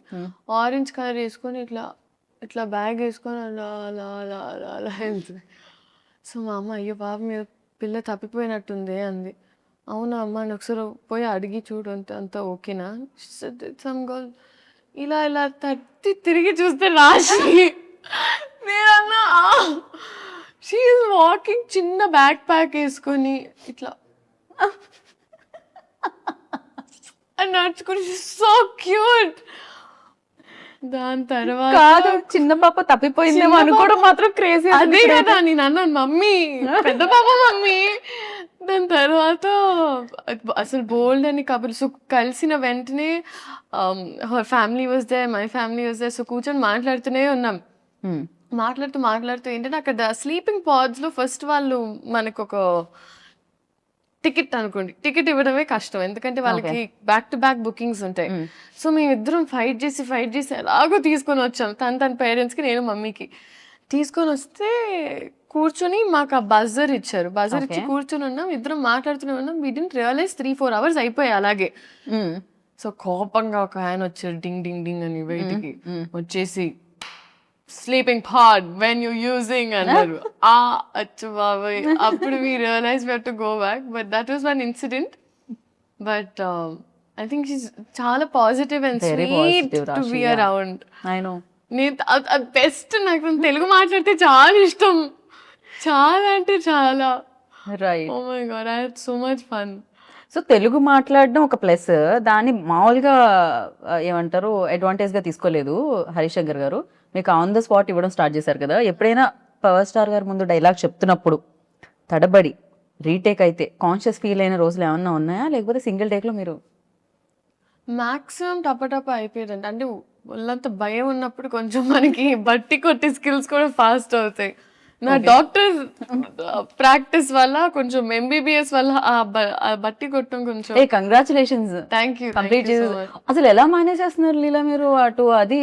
ఆరెంజ్ కలర్ వేసుకొని ఇట్లా బ్యాగ్ వేసుకొని అలా అలా అలా అలా అలా వెళ్తుంది. సో మా అమ్మ అయ్యో పాప మీద పిల్ల తప్పిపోయినట్టుంది అంది. అవునా అమ్మ అని ఒకసారి పోయి అడిగి చూడు అంత ఓకేనా. సమ్ గర్ల్ ఇలా ఇలా తట్టి తిరిగి చూస్తే రాశి. నేనన్నా షీ ఈజ్ వాకింగ్, చిన్న బ్యాక్ ప్యాక్ వేసుకొని ఇట్లా అని నడుచుకుని, సో క్యూట్. దాని తర్వాత చిన్న పాప తప్పిపోయిందేమో అనుకోవడం మాత్రం క్రేజీ. అదే కదా నేను అన్నాను, మమ్మీ పెద్ద పాప మమ్మీ. దాని తర్వాత అసలు బోల్డ్ అని కబుర్లు. సో కలిసిన వెంటనే her family was there, my family was there. So కూర్చొని మాట్లాడుతూనే ఉన్నాం. మాట్లాడుతూ ఏంటంటే అక్కడ స్లీపింగ్ పాడ్స్లో ఫస్ట్ వాళ్ళు మనకు ఒక టికెట్ అనుకోండి, టికెట్ ఇవ్వడమే కష్టం, ఎందుకంటే వాళ్ళకి బ్యాక్ టు బ్యాక్ బుకింగ్స్ ఉంటాయి. సో మేమిద్దరం ఫైట్ చేసి ఎలాగో తీసుకొని వచ్చాం. తన పేరెంట్స్కి, నేను మమ్మీకి తీసుకొని వస్తే కూర్చొని మాకు ఆ బజర్ ఇచ్చారు. బజర్ ఇచ్చి కూర్చొని ఉన్నాం, ఇద్దరం మాట్లాడుతూనే ఉన్నాం. వీ డిడ్ంట్ రియలైజ్ 3-4 hours అయిపోయాయి అలాగే. సో కోపంగా ఒక ఆయన వచ్చారు, డింగ్ డింగ్ డింగ్ అని బయటికి వచ్చేసి, sleeping pod when you using అన్నారు. అచ్చు బాబాయ్, అప్పుడు we realize we have to go back. But that was one incident. But I think she's చాలా positive and sweet to be around. నేను బెస్ట్, నాకు తెలుగు మాట్లాడితే చాలా ఇష్టం, చాలా అంటే చాలా. Right. Oh my God, I had so much fun. So Telugu మాట్లాడడం ఒక ప్లస్, దాన్ని మామూలుగా ఏమంటారు అడ్వాంటేజ్గా తీసుకోలేదు హరిశంకర్ గారు. మీకు ఆన్ ద స్పాట్ ఇవ్వడం స్టార్ట్ చేశారు కదా. ఎప్పుడైనా పవర్ స్టార్ గారు ముందు డైలాగ్ చెప్తున్నప్పుడు తడబడి రీటేక్ అయితే కాన్షియస్ ఫీల్ అయిన రోజులు ఏమన్నా ఉన్నాయా, లేకపోతే సింగిల్ టేక్లో మీరు? మ్యాక్సిమం టపటప అయిపోయేదండి. అంటే వాళ్ళంత భయం ఉన్నప్పుడు కొంచెం మనకి బట్టి కొట్టే స్కిల్స్ కూడా ఫాస్ట్ అవుతాయి. నా డాక్టర్ ప్రాక్టీస్ వల్ల కొంచెం, ఎంబీబీఎస్ వల్ల ఆ బట్టి కొట్టడం కొంచెం. కంగ్రాచులేషన్స్. Thank you. కంప్లీట్ అసలు ఎలా మేనేజ్ చేస్తున్నారు లీలా మీరు? అటు అది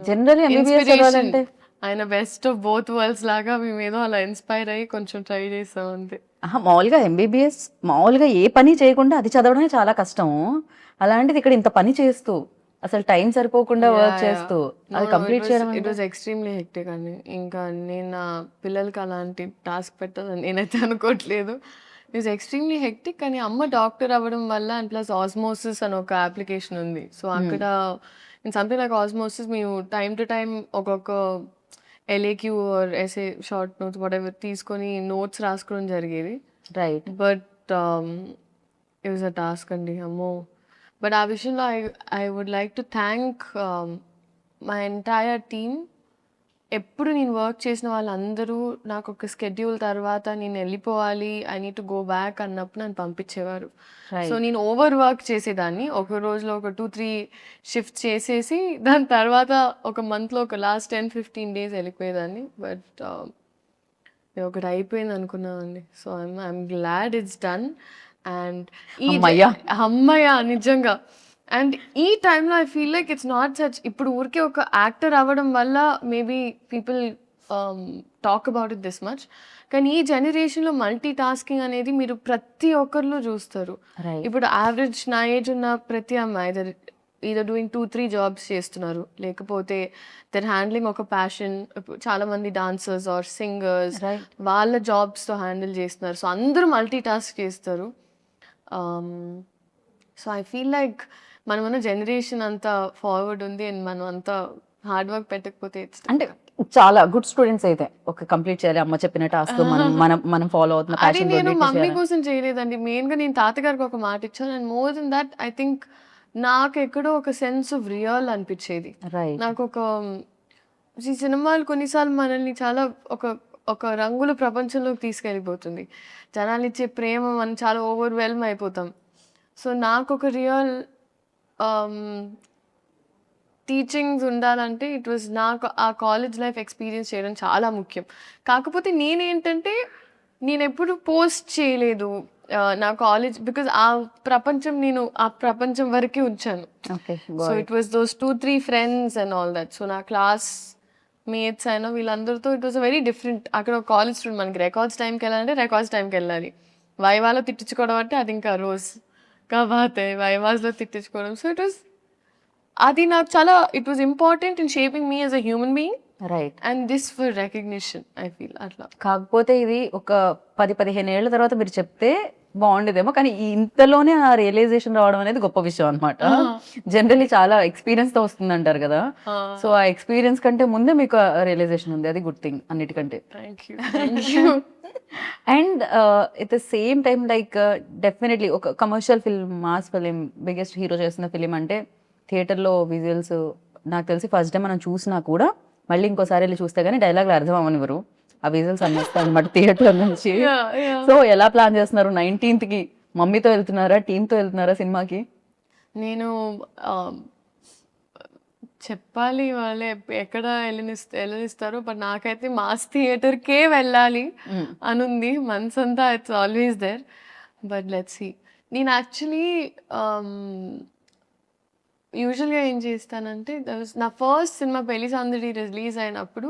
జనరల్ ఎంబీబీఎస్ అంటే ఆయన బెస్ట్ ఆఫ్ బోత్ వరల్డ్స్ లాగా మేమేదో అలా ఇన్స్పైర్ అయ్యి కొంచెం ట్రై చేసాం అంతే. మామూలుగా ఎంబీబీఎస్ మామూలుగా ఏ పని చేయకుండా అది చదవడమే చాలా కష్టం. అలాంటిది ఇక్కడ ఇంత పని చేస్తూ అసలు టైం సరిపోకుండా వర్క్ చేస్తూ అది కంప్లీట్ చేయడం ఇట్ అంటే వాజ్ ఎక్స్ట్రీమ్లీ హెక్టిక్ అండి. ఇంకా నేను నా పిల్లలకి అలాంటి టాస్క్ పెట్టాలని నేనైతే అనుకోవట్లేదు. It was extremely hectic. కానీ అమ్మ డాక్టర్ అవ్వడం వల్ల అండ్ ప్లస్ ఆస్మోసిస్ అని ఒక అప్లికేషన్ ఉంది. సో అక్కడ ఇన్ సంథింగ్ లైక్ ఆస్మోసిస్ మేము టైమ్ టు టైమ్ ఒక్కొక్క LAQ or SA short notes whatever తీసుకొని నోట్స్ రాసుకోవడం జరిగేది. Right. But it was a task అండి అమ్మో. బట్ ఆ విషయంలో I would like to thank my entire team. ఎప్పుడు నేను వర్క్ చేసిన వాళ్ళందరూ నాకు ఒక స్కెడ్యూల్ తర్వాత నేను వెళ్ళిపోవాలి, I need to go back అన్నప్పుడు నన్ను పంపించేవారు. సో నేను ఓవర్ వర్క్ చేసేదాన్ని. ఒక రోజులో ఒక 2-3 షిఫ్ట్స్ చేసేసి దాని తర్వాత ఒక మంత్లో ఒక లాస్ట్ 10-15 డేస్ వెళ్ళిపోయేదాన్ని. బట్ ఒకటి అయిపోయింది అనుకున్నానండి. So I'm glad it's done. And అమ్మయ్య నిజంగా. అండ్ ఈ టైంలో I feel like it's not such, ఇప్పుడు ఊరికే ఒక యాక్టర్ అవ్వడం వల్ల maybe people talk about it this much. కానీ ఈ జనరేషన్లో మల్టీ టాస్కింగ్ అనేది మీరు ప్రతి ఒక్కరిలో చూస్తారు. ఇప్పుడు యావరేజ్ నా ఏజ్ ఉన్న ప్రతి అమ్మాయి either doing 2-3 జాబ్స్ చేస్తున్నారు, లేకపోతే దర్ హ్యాండ్లింగ్ ఒక ప్యాషన్. చాలా మంది డాన్సర్స్ ఆర్ సింగర్స్ వాళ్ళ జాబ్స్తో హ్యాండిల్ చేస్తున్నారు. సో అందరూ మల్టీ టాస్క్ చేస్తారు. సో ఐ ఫీల్ లైక్ మనమన్న జనరేషన్ అంతా ఫార్వర్డ్ ఉంది అండ్ మనం అంతా హార్డ్ వర్క్ పెట్టకపోతే అంటే చాలా గుడ్ స్టూడెంట్స్ అయితే ఒక కంప్లీట్ చేయాలి అమ్మ చెప్పిన టాస్క్ మనం ఫాలో అవుతున్న అది passion నేను కొద్దీ మమ్మీ చేయాలి. కోసం చేయలేదండి. మెయిన్గా నేను తాతగారికి ఒక మాట ఇచ్చాను. And more than that I think నాకు ఎక్కడో ఒక సెన్స్ ఆఫ్ రియల్ అనిపించేది. రైట్. నాకు ఒక ఈ సినిమాలు కొన్నిసార్లు మనల్ని చాలా ఒక ఒక రంగుల ప్రపంచంలోకి తీసుకెళ్ళిపోతుంది. జనాలు ఇచ్చే ప్రేమ మనం చాలా ఓవర్వెల్మ్ అయిపోతాం. సో నాకు ఒక రియల్ టీచింగ్స్ ఉండాలంటే ఇట్ వాజ్ నాకు ఆ కాలేజ్ లైఫ్ ఎక్స్పీరియన్స్ చేయడం చాలా ముఖ్యం. కాకపోతే నేనేంటంటే నేను ఎప్పుడు పోస్ట్ చేయలేదు నా కాలేజ్, బికాజ్ ఆ ప్రపంచం నేను ఆ ప్రపంచం వరకే ఉంచాను. Okay. So it was those 2-3 friends and all that. So నా క్లాస్ మేట్స్ అయినా వీళ్ళందరితో it was a very different. అక్కడ ఒక కాలేజ్ స్టూడెంట్, మనకి రికార్డ్స్ టైంకి వెళ్ళాలంటే రికార్డ్స్ టైంకి వెళ్ళాలి. వైవాలో తిట్టించుకోవడం అంటే అది ఇంకా రోజ్ కాబాతే వైవాస్లో తిట్టించుకోవడం. సో ఇట్ వాస్ అది నాకు చాలా it was important in shaping me as a human being. Right. And this for recognition I feel అట్లా. కాకపోతే ఇది ఒక 10-15 ఏళ్ల తర్వాత మీరు చెప్తే బాగుండేదేమో, కానీ ఇంతలోనే ఆ రియలైజేషన్ రావడం అనేది గొప్ప విషయం అనమాట. జనరల్లీ చాలా ఎక్స్పీరియన్స్ తో వస్తుంది అంటారు కదా. సో ఆ ఎక్స్పీరియన్స్ కంటే ముందే మీకు రియలైజేషన్ ఉంది, అది గుడ్ థింగ్ అన్నిటికంటే. Thank you. And at the same time like definitely ఒక commercial film, mass film, biggest hero చేస్తున్న ఫిలిం అంటే థియేటర్లో విజువల్స్ నాకు తెలిసి ఫస్ట్ టైం మనం చూసినా కూడా మళ్ళీ ఇంకోసారి వెళ్ళి చూస్తే కానీ డైలాగ్లు అర్థం అవ్వనివ్వరు. ఆ విజువల్స్ అనిపిస్తాయి అనమాట థియేటర్ నుంచి. సో ఎలా ప్లాన్ చేస్తున్నారు 19th కి? మమ్మీతో వెళ్తున్నారా, టీంతో వెళ్తున్నారా సినిమాకి? నేను చెప్పాలి వాళ్ళే ఎక్కడ వెళ్ళనిస్తారో, బట్ నాకైతే మాస్ థియేటర్కే వెళ్ళాలి అనుంది మనసంతా. It's always there, but let's see. నేను యాక్చువల్లీ యూజువల్గా ఏం చేస్తానంటే నా ఫస్ట్ సినిమా పెళ్లి సందడి రిలీజ్ అయినప్పుడు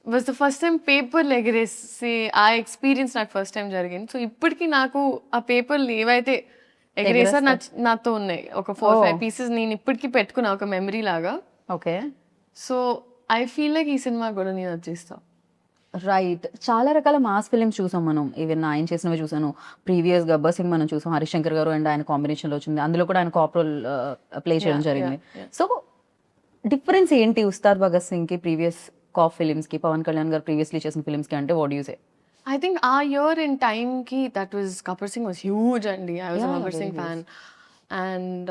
వాజ్ ద ఫస్ట్ టైం పేపర్లు ఎగరేసి ఆ ఎక్స్పీరియన్స్ నాకు ఫస్ట్ టైం జరిగింది. సో ఇప్పటికీ నాకు ఆ పేపర్లు ఏవైతే ఎగరేసారు నాతో ఉన్నాయి. ఒక 4-5 పీసెస్ నేను ఇప్పటికీ పెట్టుకున్నా ఒక మెమరీ లాగా. Okay. So I feel like ఈ సినిమా కూడా నేను వచ్చేస్తాను. రైట్. చాలా రకాల మాస్ ఫిలిమ్స్ చూసాం మనం. ఈవెన్ ఆయన చేసినవి చూసాను. ప్రీవియస్ గబ్బర్ సింగ్ మనం చూసాం, హరిశంకర్ గారు అండ్ ఆయన కాంబినేషన్లో వచ్చింది. అందులో కూడా ఆయన కాప్ రోల్ ప్లే చేయడం జరిగింది. సో డిఫరెన్స్ ఏంటి ఉస్తాద్ భగత్ సింగ్కి ప్రీవియస్ కాప్ ఫిలిమ్స్కి, పవన్ కళ్యాణ్ గారు ప్రీవియస్లీ చేసిన ఫిలిమ్స్కి అంటే what you say? I think our year in time ki that was Gabbar Singh was huge and I was a Gabbar Singh fan. And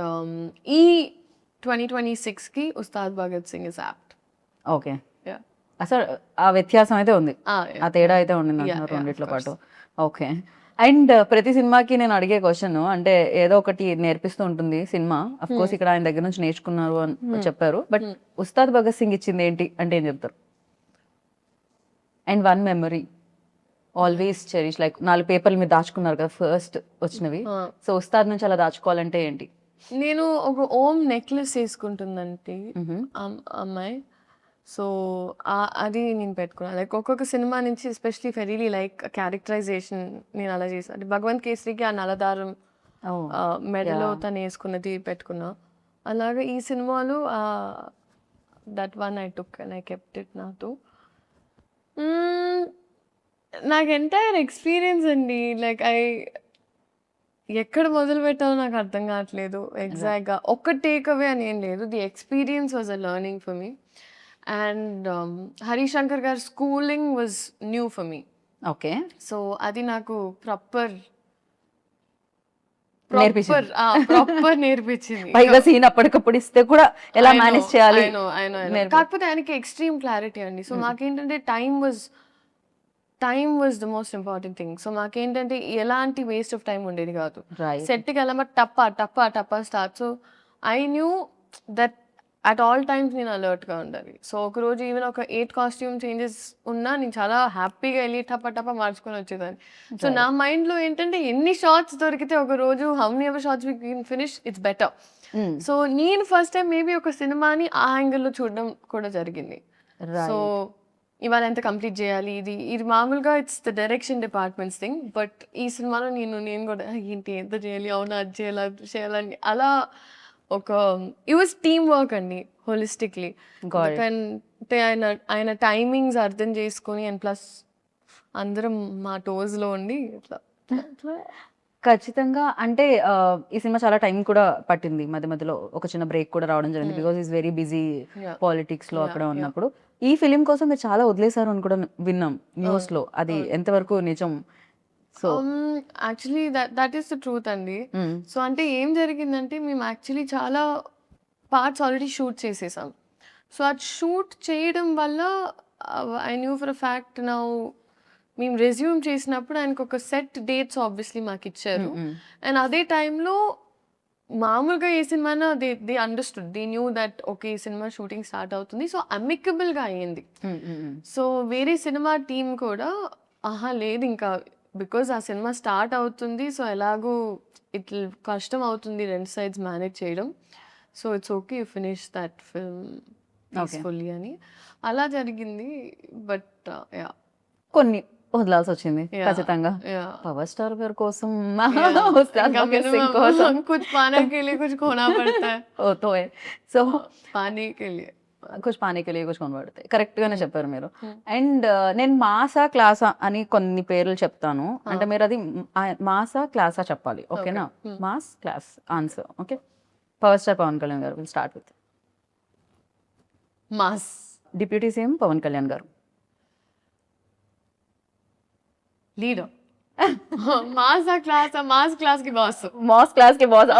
e 2026 ki Ustad Bhagat Singh is apt. Okay. Yeah. అసలు ఆ వ్యత్యాసం అయితే ఉంది, Yeah. ఆ తేడా అయితే ఉండింది అంటున్నారు రెండిట్లో పాటు. ఓకే. అండ్ ప్రతి సినిమాకి నేను అడిగే క్వశ్చన్ అంటే ఏదో ఒకటి నేర్పిస్తూ ఉంటుంది సినిమా. అఫ్ కోర్స్ ఇక్కడ ఆయన దగ్గర నుంచి నేర్చుకున్నారు అని చెప్పారు, బట్ ఉస్తాద్ భగత్ సింగ్ ఇచ్చింది ఏంటి అంటే ఏం చెప్తారు? And one memory always cherish, like 4 పేపర్లు మీరు దాచుకున్నారు కదా ఫస్ట్ వచ్చినవి. సో ఉస్తాద్ నుంచి అలా దాచుకోవాలంటే ఏంటి? నేను ఒక ఓమ్ నెక్లెస్ వేసుకుంటుందంటే అమ్మాయి. సో అది నేను పెట్టుకున్నాను. లైక్ ఒక్కొక్క సినిమా నుంచి ఎస్పెషలీ ఫెరీలీ లైక్ క్యారెక్టరైజేషన్ నేను అలా చేశాను. అంటే భగవంత్ కేసరికి ఆ నలదారం మెడలో తను వేసుకున్నది పెట్టుకున్నా. అలాగా ఈ సినిమాలో that one I took and I kept it నాతో. నాకు ఎంటైర్ ఎక్స్పీరియన్స్ అండి. లైక్ ఎక్కడ మొదలు పెట్టాలో నాకు అర్థం కావట్లేదు ఎగ్జాక్ట్గా. ఒక్క టేక్ అవే అని ఏం లేదు. The experience was a learning for me. And Harishankar గారి schooling was new for me. Okay, so అది నాకు ప్రాపర్ నేర్పించింది. నేర్పించింది. పైగా సీన్ అప్పటికప్పుడు ఇస్తే కూడా ఎలా మేనేజ్ చేయాలి. కాకపోతే ఆయనకి ఎక్స్ట్రీమ్ క్లారిటీ అండి. సో మాకేంటంటే time was the most important thing. So మాకేంటంటే ఎలాంటి వేస్ట్ ఆఫ్ టైం ఉండేది కాదు. సెట్కి వెళ్ళామా టప్ప start. So I knew that at all times నేను అలర్ట్గా ఉండాలి. సో ఒకరోజు ఈవెన్ ఒక 8 కాస్ట్యూమ్ చేంజెస్ ఉన్నా నేను చాలా హ్యాపీగా వెళ్ళి టప్ప మార్చుకొని వచ్చేదాన్ని. సో నా మైండ్లో ఏంటంటే ఎన్ని షార్ట్స్ దొరికితే ఒక రోజు how many ever shorts we can finish it's better. So నేను ఫస్ట్ టైం మేబీ ఒక సినిమాని ఆ యాంగిల్లో చూడడం కూడా జరిగింది. సో ఇవాళ ఎంత కంప్లీట్ చేయాలి, ఇది మామూలుగా it's the direction departments thing. But ఈ సినిమాలో నేను కూడా ఏంటి ఎంత చేయాలి, అవునా అది చేయాలని అలా ఒక ఇట్ వాజ్ టీమ్ వర్క్ అండి హోలిస్టిక్లీ. అంటే ఆయన టైమింగ్స్ అర్థం చేసుకొని అండ్ ప్లస్ అందరం మా టోస్లో ఉండి ఇట్లా. ఖచ్చితంగా. అంటే ఈ సినిమా చాలా టైం కూడా పట్టింది. మధ్యలో ఒక చిన్న బ్రేక్ కూడా రావడం జరిగింది. Because is very busy politics లో అక్కడ ఉన్నప్పుడు. ఈ ఫిలిం కోసం మీరు చాలా వదిలేశారు అని కూడా విన్నాం న్యూస్ లో. అది ఎంతవరకు నిజం? So actually that is the truth అండి. సో అంటే ఏం జరిగిందంటే మేము యాక్చువల్లీ చాలా పార్ట్స్ ఆల్రెడీ షూట్ చేసేసాం. సో అది షూట్ చేయడం వల్ల I knew for a fact now మేము రెజ్యూమ్ చేసినప్పుడు ఆయనకు ఒక సెట్ డేట్స్ ఆబ్వియస్లీ మాకు ఇచ్చారు. అండ్ అదే టైంలో మామూలుగా ఏ సినిమానా they understood, they knew that okay ఈ సినిమా షూటింగ్ స్టార్ట్ అవుతుంది. సో అమికబుల్గా అయ్యింది. సో వేరే సినిమా టీం కూడా లేదు ఇంకా బికాజ్ ఆ సినిమా స్టార్ట్ అవుతుంది, సో ఎలాగో ఇట్లా కష్టం అవుతుంది 2 sides మేనేజ్ చేయడం. So it's okay you finish that film peacefully అని అలా జరిగింది. బట్ కొన్ని వదలాల్సి వచ్చింది ఖచ్చితంగా. పవర్ స్టార్ గారి కోసం कुछ पाने के लिए कुछ खोना पड़ता है. సో पाने के लिए కుछ పానీ కే లియే కుछ खोना पड़ता है. కరెక్ట్ గానే చెప్పారు మీరు. అండ్ నేను మాసా క్లాసా అని కొన్ని పేర్లు చెప్తాను, అంటే మీరు అది మాసా క్లాసా చెప్పాలి. ఓకేనా? Mass class answer. Okay, power star Pawan Kalyan garu. Will start with mass. Deputy CM Pawan Kalyan garu. Leader. Mass class కి boss.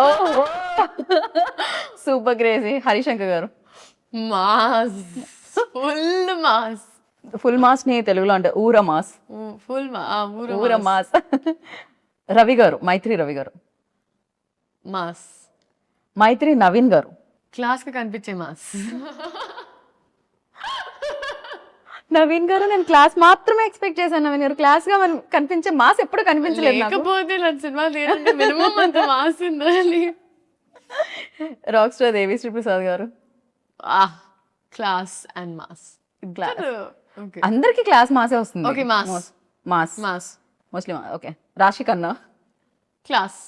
Super crazy. Harishankar garu. Mass, full mass ని తెలుగులో అంటే ఊర మాస్. ఊర మాస్. రవి గారు, మైత్రి రవి గారు. మాస్. మైత్రి నవీన్ గారు. క్లాస్ కి కనిపించే మాస్. నవీన్ గారు నేను క్లాస్ మాత్రమే ఎక్స్పెక్ట్ చేశాను. నవీన్ గారు క్లాస్ గా కనిపించే మాస్ ఎప్పుడు కనిపించలేదు. రాక్ స్టార్ దేవిశ్రీ ప్రసాద్ గారు. Class and mass. అందరికి క్లాస్ మాసే వస్తుంది. Okay, mass mostly. ఓకే, రాశి ఖన్నా. క్లాస్.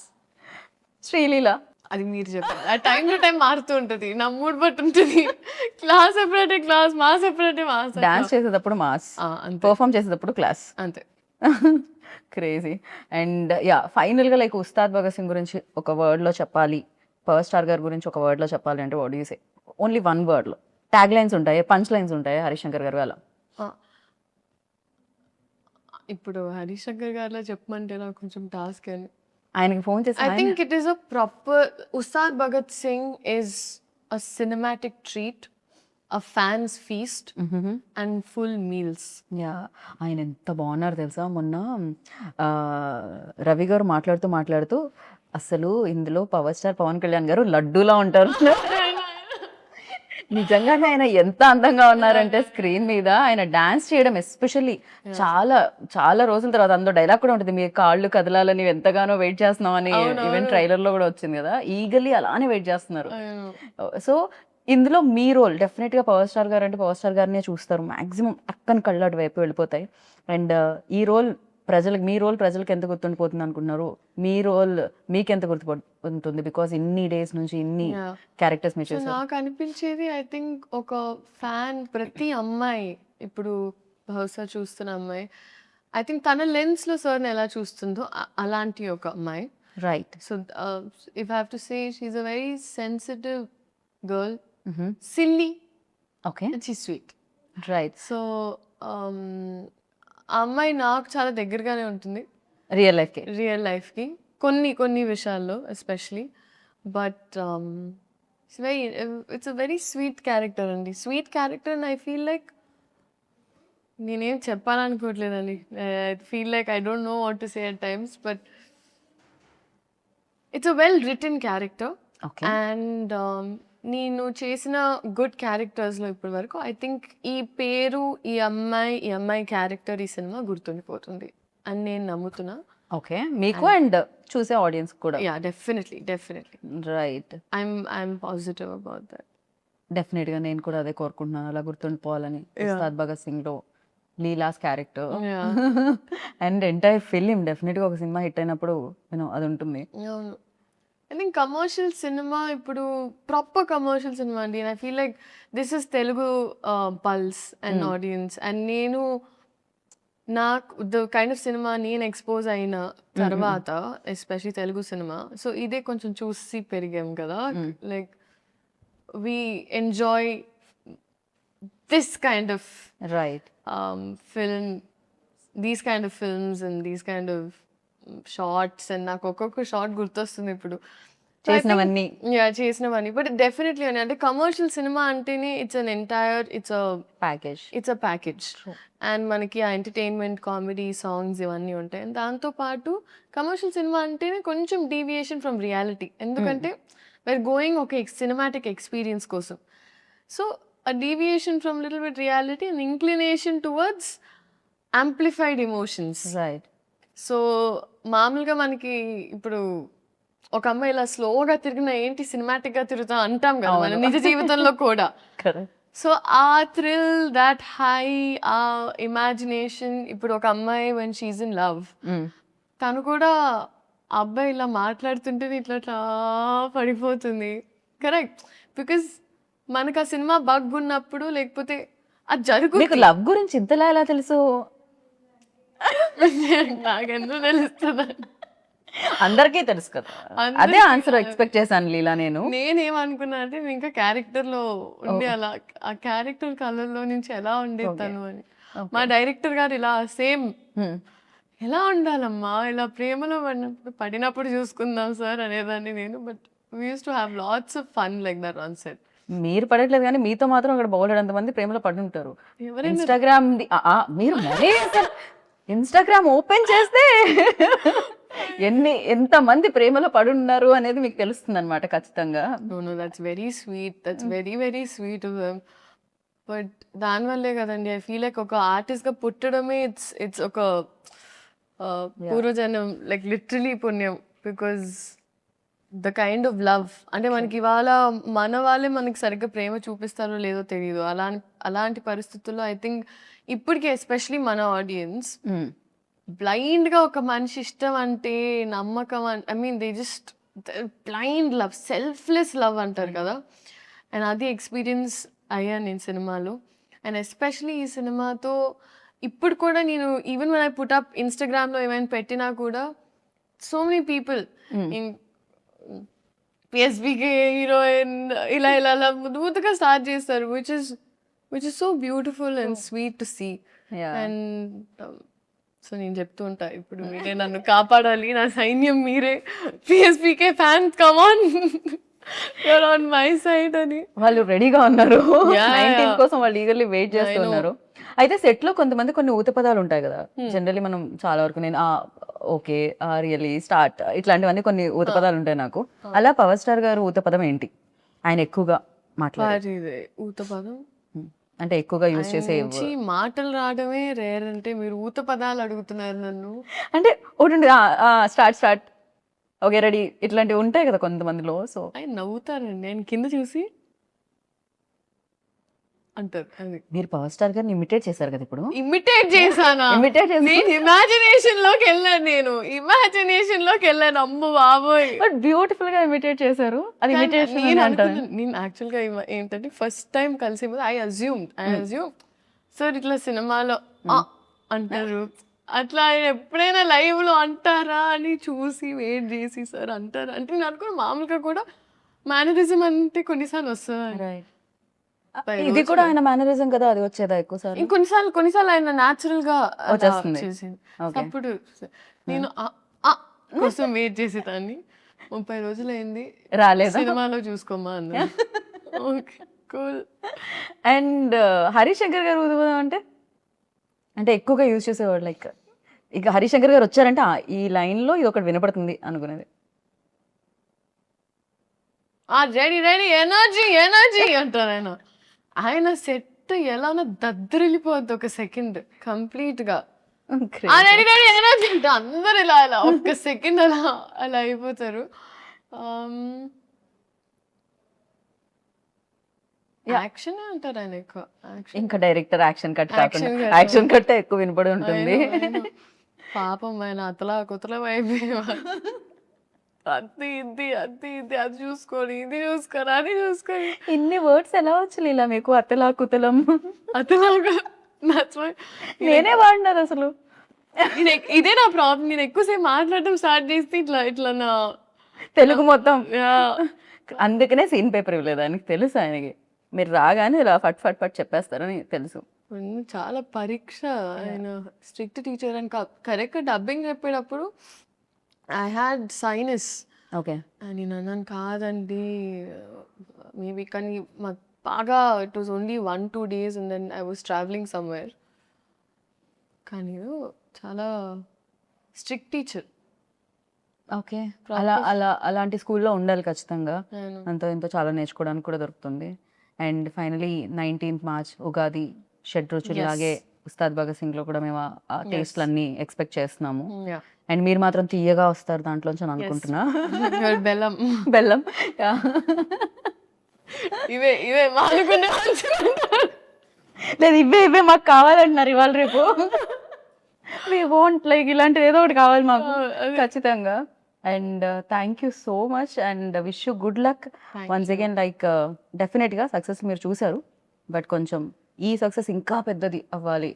శ్రీలీల. అది మీరు చెప్పారు. ఆ టైం టు టైం మారుతూ ఉంటుంది, నా మూడ్ బట్టి ఉంటుంది. క్లాస్ ఎప్పుడంటే క్లాస్, మాస్ ఎప్పుడంటే మాస్. డాన్స్ చేసేటప్పుడు మాస్, పర్ఫామ్ చేసేటప్పుడు క్లాస్. అంతే. క్రేజీ. అండ్ ఫైనల్ గా లైక్ ఉస్తాద్ భగత్ సింగ్ గురించి ఒక వర్డ్ లో చెప్పాలి, పవర్ స్టార్ గారి గురించి ఒక వర్డ్ లో చెప్పాలి అంటే what do you say? Only one word లో. ట్యాగ్ లైన్స్ ఉంటాయి, పంచ్ లైన్స్ ఉంటాయి హరిశంకర్ గారు అలా. ఇప్పుడు హరిశంకర్ గారిలో చెప్పమంటే నాకు కొంచెం టాస్క్ అని. ఆయనకి ఫోన్ చేసి I think it is a proper Ustad Bhagat Singh is a cinematic treat, a fan's feast and full meals. ఆయన ఎంత బాగున్నారు తెలుసా? మొన్న రవి గారు మాట్లాడుతూ అసలు ఇందులో పవర్ స్టార్ పవన్ కళ్యాణ్ గారు లడ్డూలా ఉంటారు. నిజంగానే ఆయన ఎంత అందంగా ఉన్నారంటే స్క్రీన్ మీద ఆయన డాన్స్ చేయడం ఎస్పెషల్లీ చాలా చాలా రోజుల తర్వాత. అందులో డైలాగ్ కూడా ఉంటుంది, మీ కాళ్ళు కదలాలని ఎంతగానో వెయిట్ చేస్తున్నాం అని. ఈవెన్ ట్రైలర్ లో కూడా వచ్చింది కదా, ఈగల్లీ అలానే వెయిట్ చేస్తున్నారు. సో ఇందులో మీ రోల్ డెఫినెట్ గా పవర్ స్టార్ గారు అంటే పవర్ స్టార్ గారినే చూస్తారు మాక్సిమం, అక్కని కళ్ళు అటు వైపు వెళ్ళిపోతాయి. అండ్ ఈ రోల్ ప్రజలకు మీ రోల్ ప్రజలకు ఎంత గుర్తుండిపోతుంది అనుకుంటున్నారు? మీ రోల్ మీకు ఎంత గుర్తుపడుతుంది? బికాస్ ఇన్ని డేస్ నుంచి ఇన్ని Yeah. క్యారెక్టర్స్ మీరు సో చేశారు. నాకు అనిపించేది ఐ థింక్ ఒక ఫ్యాన్ ప్రతి అమ్మాయి ఇప్పుడు బహుశా చూస్తున్న అమ్మాయి ఐ థింక్ తన లెన్స్లో సార్ని ఎలా చూస్తుందో అలాంటి ఒక అమ్మాయి. Right. So if I have to say she's a very sensitive girl, silly okay. And she sweet. Right. So ఆ అమ్మాయి నాకు చాలా దగ్గరగానే ఉంటుంది రియల్ లైఫ్కి. రియల్ లైఫ్కి కొన్ని విషయాల్లో especially. But it's a very sweet character అండి. Sweet character and I feel like నేనేం చెప్పాలనుకోవట్లేదండి. I feel like I don't know what to say at times, but it's a well written character. Okay. And నేను చేసిన good క్యారెక్టర్స్లో ఇప్పటి వరకు I think ఈ పేరు ఈ అమ్మాయి క్యారెక్టర్ ఈ సినిమా గుర్తుండిపోతుంది అని నేను నమ్ముతున్నా. ఓకే. మీకు అండ్ చూసే ఆడియన్స్ కూడా. Yeah, definitely. Right. I'm positive about that. డెఫినెట్గా నేను కూడా అదే కోరుకుంటున్నాను, అలా గుర్తుండిపోవాలని. ఉస్తాద్ భగత్ సింగ్లో Leela's character and entire film డెఫినెట్గా ఒక సినిమా హిట్ అయినప్పుడు అది ఉంటుంది. అవును. ఐ థింక్ కమర్షియల్ సినిమా ఇప్పుడు ప్రాపర్ కమర్షియల్ సినిమా అండి. I feel like this is Telugu pulse and audience. And నేను నాకు ద కైండ్ ఆఫ్ సినిమా నేను ఎక్స్పోజ్ అయిన తర్వాత ఎస్పెషలీ తెలుగు సినిమా, సో ఇదే కొంచెం చూసి పెరిగాం కదా. Like we enjoy this kind of right. film, these kind of films and these kind of shorts. And నాకు ఒక్కొక్క షార్ట్ గుర్తొస్తుంది ఇప్పుడు చేసినవన్నీ. చేసినవన్నీ. బట్ డెఫినెట్లీ అని అంటే కమర్షియల్ సినిమా అంటేనే it's package. A package. And మనకి ఆ ఎంటర్టైన్మెంట్, కామెడీ, సాంగ్స్ ఇవన్నీ ఉంటాయి. అండ్ దాంతోపాటు కమర్షియల్ సినిమా అంటేనే కొంచెం డీవియేషన్ ఫ్రమ్ రియాలిటీ. ఎందుకంటే we're going ఒక సినిమాటిక్ ఎక్స్పీరియన్స్ కోసం. So a deviation from little bit reality and inclination towards amplified emotions. Right. So మామూలుగా మనకి ఇప్పుడు ఒక అమ్మాయి ఇలా స్లోగా తిరిగినా ఏంటి సినిమాటిక్ గా తిరుగుతా అంటాం కదా మన నిజ జీవితంలో కూడా. కరెక్ట్. సో ఆ థ్రిల్, దాట్ హై, ఆ ఇమాజినేషన్. ఇప్పుడు ఒక అమ్మాయి when she's in love, తను కూడా ఆ అబ్బాయి ఇలా మాట్లాడుతుంటే ఇట్లా పడిపోతుంది. కరెక్ట్. బికాస్ మనకు ఆ సినిమా బగ్ ఉన్నప్పుడు లేకపోతే అది జరుగుతుంది. మీకు లవ్ గురించి ఇంతలా ఎలా తెలుసు? నాకెందుకు తెలుస్తుంది? అందరికీ తెలుసు కదా. అదే ఆన్సర్ ఎక్స్పెక్ట్ చేశాను లీలా నేను. నేనేమనుకున్నా అంటే నేను ఇంకా క్యారెక్టర్ లో ఉండి అలా ఆ క్యారెక్టర్ కలర్లో నుంచి ఎలా ఉండేది తను అని. మా డైరెక్టర్ గారు ఇలా సేమ్ ఎలా ఉండాలమ్మా, ఇలా ప్రేమలో పడినప్పుడు చూసుకుందాం సార్ అనేదాన్ని నేను. But we use to have lots of fun like that on set. మీరు పడట్లేదు కానీ మీతో మాత్రం అక్కడ బౌలెడంత మంది ప్రేమలో పడి ఉంటారు. ఇన్స్టాగ్రామ్ మీరు మరీ ఇన్స్టాగ్రామ్ ఓపెన్ చేస్తే ఎంతమంది ప్రేమలో పడి ఉన్నారు అనేది మీకు తెలుస్తుంది అనమాట ఖచ్చితంగా. No that's very sweet. That's very very sweet of them. But దానివల్లే కదండి ఐ ఫీల్ లైక్ ఒక ఆర్టిస్ట్గా పుట్టడమే ఇట్స్ ఒక పూర్వజన్మ, లైక్ లిటరలీ పుణ్యం. Because the kind of love అంటే మనకి ఇవాళ మన వాళ్ళే మనకి సరిగ్గా ప్రేమ చూపిస్తారో లేదో తెలియదు. అలాంటి పరిస్థితుల్లో ఐ థింక్ ఇప్పటికీ ఎస్పెషలీ మన ఆడియన్స్ బ్లైండ్గా ఒక మనిషి ఇష్టం అంటే నమ్మకం I mean they just blind love, selfless love అంటారు కదా. అండ్ అది ఎక్స్పీరియన్స్ అయ్యాను నేను సినిమాలో. అండ్ ఎస్పెషలీ ఈ సినిమాతో ఇప్పుడు కూడా నేను even when I put up ఇన్స్టాగ్రామ్లో ఏమైనా పెట్టినా కూడా so many people PSPK heroine ఇలా ముద్దుగా స్టార్ట్ చేస్తారు, which is so beautiful and sweet to see. And so నేను చెప్తూ ఉంటా ఇప్పుడు మీరే నన్ను కాపాడాలి, నా సైన్యం మీరే, PSPK fans come on, you're on my side అని. వాళ్ళు రెడీగా ఉన్నారు 19 కోసం, వాళ్ళు ఈగర్లీ వెయిట్ చేస్తున్నారు. అయితే సెట్ లో కొంతమంది కొన్ని ఊత పదాలు ఉంటాయి కదా జనరల్లీ, మనం చాలా వరకు నేను ఓకే రియల్లీ స్టార్ట్ ఇట్లాంటివన్నీ కొన్ని ఊత పదాలు ఉంటాయి నాకు. అలా పవర్ స్టార్ గారు ఊత పదం ఏంటి ఆయన ఎక్కువగా మాట్లాడే ఊత పదం అంటే ఎక్కువగా యూజ్ చేసే మాటలు రావడమే రేర్. అంటే మీరు ఊత పదాలు అడుగుతున్నారు నన్ను అంటే ఒకటి స్టార్ట్ ఓకే రెడీ ఇట్లాంటివి ఉంటాయి కదా కొంతమందిలో. సో ఆయన నవ్వుతారండి, ఆయన కింద చూసి అంటారు. అది మీరు పవర్ స్టార్ గారిని ఇమిటేట్ చేశారు కదా ఇప్పుడు. ఇమిటేట్ చేశానా? ఇమిటేట్ చేసి నేను ఇమాజినేషన్ లోకి వెళ్ళాను. అమ్మ బాబోయ్! బట్ బ్యూటిఫుల్ గా ఇమిటేట్ చేశారు. అది ఇమిటేషన్ అని అంటారు. నేను యాక్చువల్గా ఏంటంటే ఫస్ట్ టైం కలిసే ముందు ఐ అజ్యూమ్ సార్ ఇట్లా సినిమాలో అంటారు, అట్లా ఆయన ఎప్పుడైనా లైవ్ లో అంటారా అని చూసి వెయిట్ చేసి సార్ అంటారా అంటే నేను అనుకున్న మామూలుగా కూడా మేనరిజం అంటే కొన్నిసార్లు వస్తుంది. రైట్. ఇది కూడా ఆయన మేనరిజం కదా, అది వచ్చేదా ఎక్కువ సార్? కొన్నిసార్లు ఆయన న్యాచురల్ గా వచ్చేస్తుంది. చేసింది. Okay. అప్పుడు నేను కోసం వెయిట్ చేసేదాన్ని. 30 రోజులు అయింది, రాలేదా? సినిమాలో చూసుకోమా అన్న. Okay cool. అండ్ హరిశంకర్ గారు ఊదుబోదాం అంటే ఎక్కువగా యూజ్ చేసేవాడు. లైక్ ఇక హరిశంకర్ గారు వచ్చారంటే ఈ లైన్ లో ఇది ఒకటి వినపడుతుంది అనుకునేది. రెడీ ఎనర్జీ అంటారు ఆయన. ఆయన సెట్ ఎలా దద్దరిల్లిపోద్ది ఒక సెకండ్ కంప్లీట్ గా. రెడీ ఎనర్జీ అంటే అందరు ఇలా ఒక్క సెకండ్ అలా అయిపోతారు. యాక్షన్ అంటారు ఆయన ఎక్కువ. ఇంకా డైరెక్టర్ యాక్షన్ కట్ కాకుండా యాక్షన్ కట్ ఎక్కువ వినపడి ఉంటుంది. పాపం ఆయన అతలా కుతలం అయిపోయేవారు. అది చూసుకొని ఇది చూసుకొని అది చూసుకొని ఇన్ని వర్డ్స్ ఎలా వచ్చి ఇలా మీకు? అతలా కుతలం అతలాగా నేనే వాడినారు అసలు. ఇదే నా ప్రాబ్లం. నేను ఎక్కువసేపు మాట్లాడటం స్టార్ట్ చేస్తే ఇట్లా నా తెలుగు మొత్తం. అందుకనే సీన్ పేపర్ ఇవ్వలేదు ఆయనకి తెలుసు. ఆయనకి మీరు రాగానే ఇలా ఫట్ ఫట్ ఫట్ చెప్పేస్తారని తెలుసు. చాలా పరీక్ష. ఆయన స్ట్రిక్ట్ టీచర్ అని కరెక్ట్ డబ్బింగ్ చెప్పేటప్పుడు ఐ హ్యాడ్ సైనస్. ఓకే. నేను అన్నాను కాదండి మేబీ, కానీ మాకు బాగా it was only 1-2 days and then I was travelling somewhere. కానీ చాలా స్ట్రిక్ట్ టీచర్. ఓకే. అలాంటి స్కూల్లో ఉండాలి ఖచ్చితంగా. అంతో ఎంతో చాలా నేర్చుకోవడానికి కూడా దొరుకుతుంది. And finally 19th March Ugadi, షడ్ రుచులాగే ఉస్తాద్ భగత్ సింగ్ లో కూడా మేము ఆ టేస్ట్లు అన్ని ఎక్స్పెక్ట్ చేస్తున్నాము. అండ్ మీరు మాత్రం తీయగా వస్తారు దాంట్లోంచి అని అనుకుంటున్నా. బెల్లం ఇవే లేదు, ఇవే మాకు కావాలంటున్నారు ఇవాళ రేపు. వి వాంట్ లైక్ ఇలాంటిది ఏదో ఒకటి కావాలి మాకు ఖచ్చితంగా. And thank you so much and wish you good luck once again. Like డెఫినెట్గా సక్సెస్ మీరు చూసారు, బట్ కొంచెం ఈ సక్సెస్ ఇంకా పెద్దది అవ్వాలి,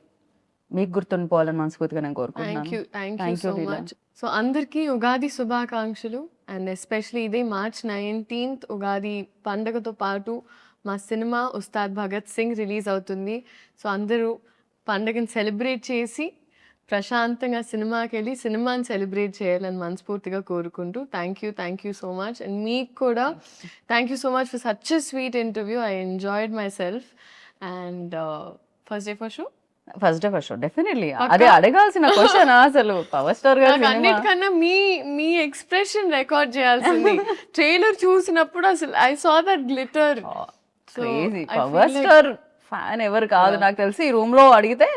మీకు గుర్తుండిపోవాలని మనస్ఫూర్తిగా నేను కోరుకుంటున్నాను. Thank you so much. So అందరికీ ఉగాది శుభాకాంక్షలు. అండ్ ఎస్పెషలీ ఇదే March 19th ఉగాది పండగతో పాటు మా సినిమా ఉస్తాద్ భగత్ సింగ్ రిలీజ్ అవుతుంది. సో అందరూ పండగని సెలబ్రేట్ చేసి ప్రశాంతంగా సినిమాకి వెళ్ళి సినిమాని సెలబ్రేట్ చేయాలని మనస్ఫూర్తిగా కోరుకుంటూ thank you so much. And మీకు కూడా thank you so much for such a sweet interview. I enjoyed my self. And first day for show definitely అదే అడగాల్సిన క్వశ్చన్. అసలు పవర్ స్టార్ గారు అన్నిటికన్నా మీ ఎక్స్ప్రెషన్ రికార్డ్ చేయాల్సింది. ట్రైలర్ చూసినప్పుడు అసలు I saw that glitter. Power star fan ఎవరు కాదు నాకు తెలిసి. ఈ రూమ్ లో అడిగితే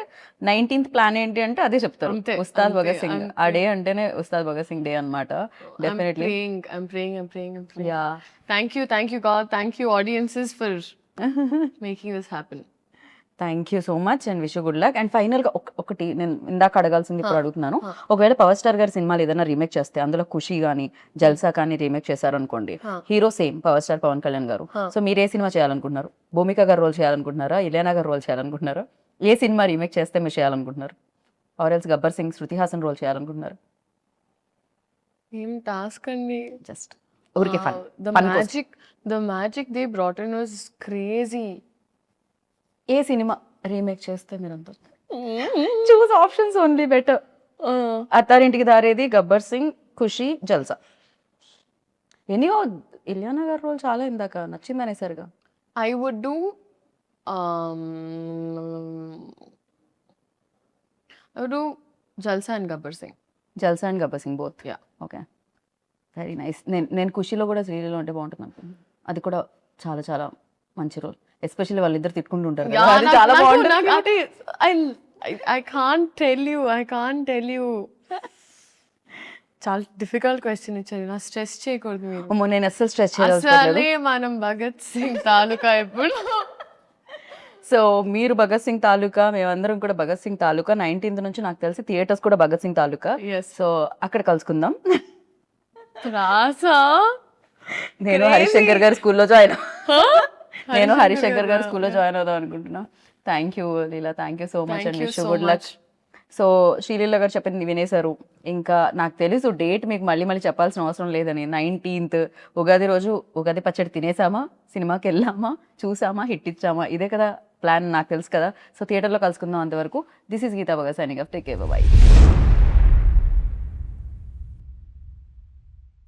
19th ప్లాన్ ఏంటి అంటే అదే చెప్తారు, ఉస్తాద్ భగత్ సింగ్. ఆ డే అంటేనే ఉస్తాద్ భగత్ సింగ్ డే అన్నమాట. Definitely thank you God, thank you audiences for making this happen. Thank you so much and wish you good luck. And final గా ఒకటి నేను ఇందాక అడగాల్సింది ఇప్పుడు అడుగుతున్నాను. ఒకవేళ పవర్ స్టార్ గారి సినిమాలు ఏదైనా రీమేక్ చేస్తే, అందులో ఖుషి కానీ జల్సా కానీ రీమేక్ చేశారు అనుకోండి, hero same power star Pawan Kalyan garu. So మీరు ఏ సినిమా చేయాలనుకుంటున్నారు? భూమిక గారు రోల్ చేయాలనుకుంటున్నారా? ఇలియానా గారు రోల్ చేయాలనుకుంటున్నారా? ఏ సినిమా రీమేక్ చేస్తే మీరు చేయాలనుకుంటున్నారు? Or else Gabbar Singh, Shruti Haasan role చేయాలనుకుంటున్నారు? ఏం టాస్క్ అండి, జస్ట్ ఊరికే fun. The magic they brought in was crazy. ఏ సినిమా రీమేక్ చేస్తే మీరు అంత choose options only better. Attarintiki Daredi, Gabbar Singh, ఖుషి, జల్సా. ఎనీయో ఇలియానా గారి రోల్ చాలా ఇందాక నచ్చింది అనేసరిగా. I would do Jalsa and Gabbar Singh. Jalsa and Gabbar Singh both. Yeah. Okay, very nice. నేను ఖుషిలో కూడా శ్రీలీలో ఉంటే బాగుంటుంది అనుకుంటున్నాను. అది కూడా చాలా చాలా మంచి రోల్. ఎస్పెషల్లీ వాళ్ళిద్దరు తిట్టుకుంటూ ఉంటారు కదా, అది చాలా బాగుంటుంది. I can't tell you. చాలా డిఫికల్ట్ క్వశ్చన్ ఇచ్చారు, నా స్ట్రెస్ చేయకూడదు మీరు. నేను అస్సలు స్ట్రెస్ చేయలేదు. మనం భగత్ సింగ్ తాలూకా ఎప్పుడు సో మీరు భగత్ సింగ్ తాలూకా, మేమందరం కూడా భగత్ సింగ్ తాలూకా. 19th నుంచి నాకు తెలిసి థియేటర్స్ కూడా భగత్ సింగ్ తాలూకా. ఎస్ సో అక్కడ కలుసుకుందాం. రాసా నేను హరిశంకర్ గారి స్కూల్లో జాయిన్ నేను హరిశంకర్ గారి స్కూల్లో జాయిన్ అవుదాం అనుకుంటున్నా. Thank you Leela, thank you so much and wish good luck. So Sreeleela గారు చెప్పింది వినేశారు. ఇంకా నాకు తెలుసు డేట్ మీకు మళ్ళీ మళ్ళీ చెప్పాల్సిన అవసరం లేదని. 19th ఉగాది రోజు ఉగాది పచ్చడి తినేసామా, సినిమాకి వెళ్ళామా, చూసామా, హిట్ ఇచ్చామా, ఇదే కదా ప్లాన్, నాకు తెలుసు కదా. సో థియేటర్లో కలుసుకుందాం. అంతవరకు this is Geetha Bhagat signing off. Take care, by.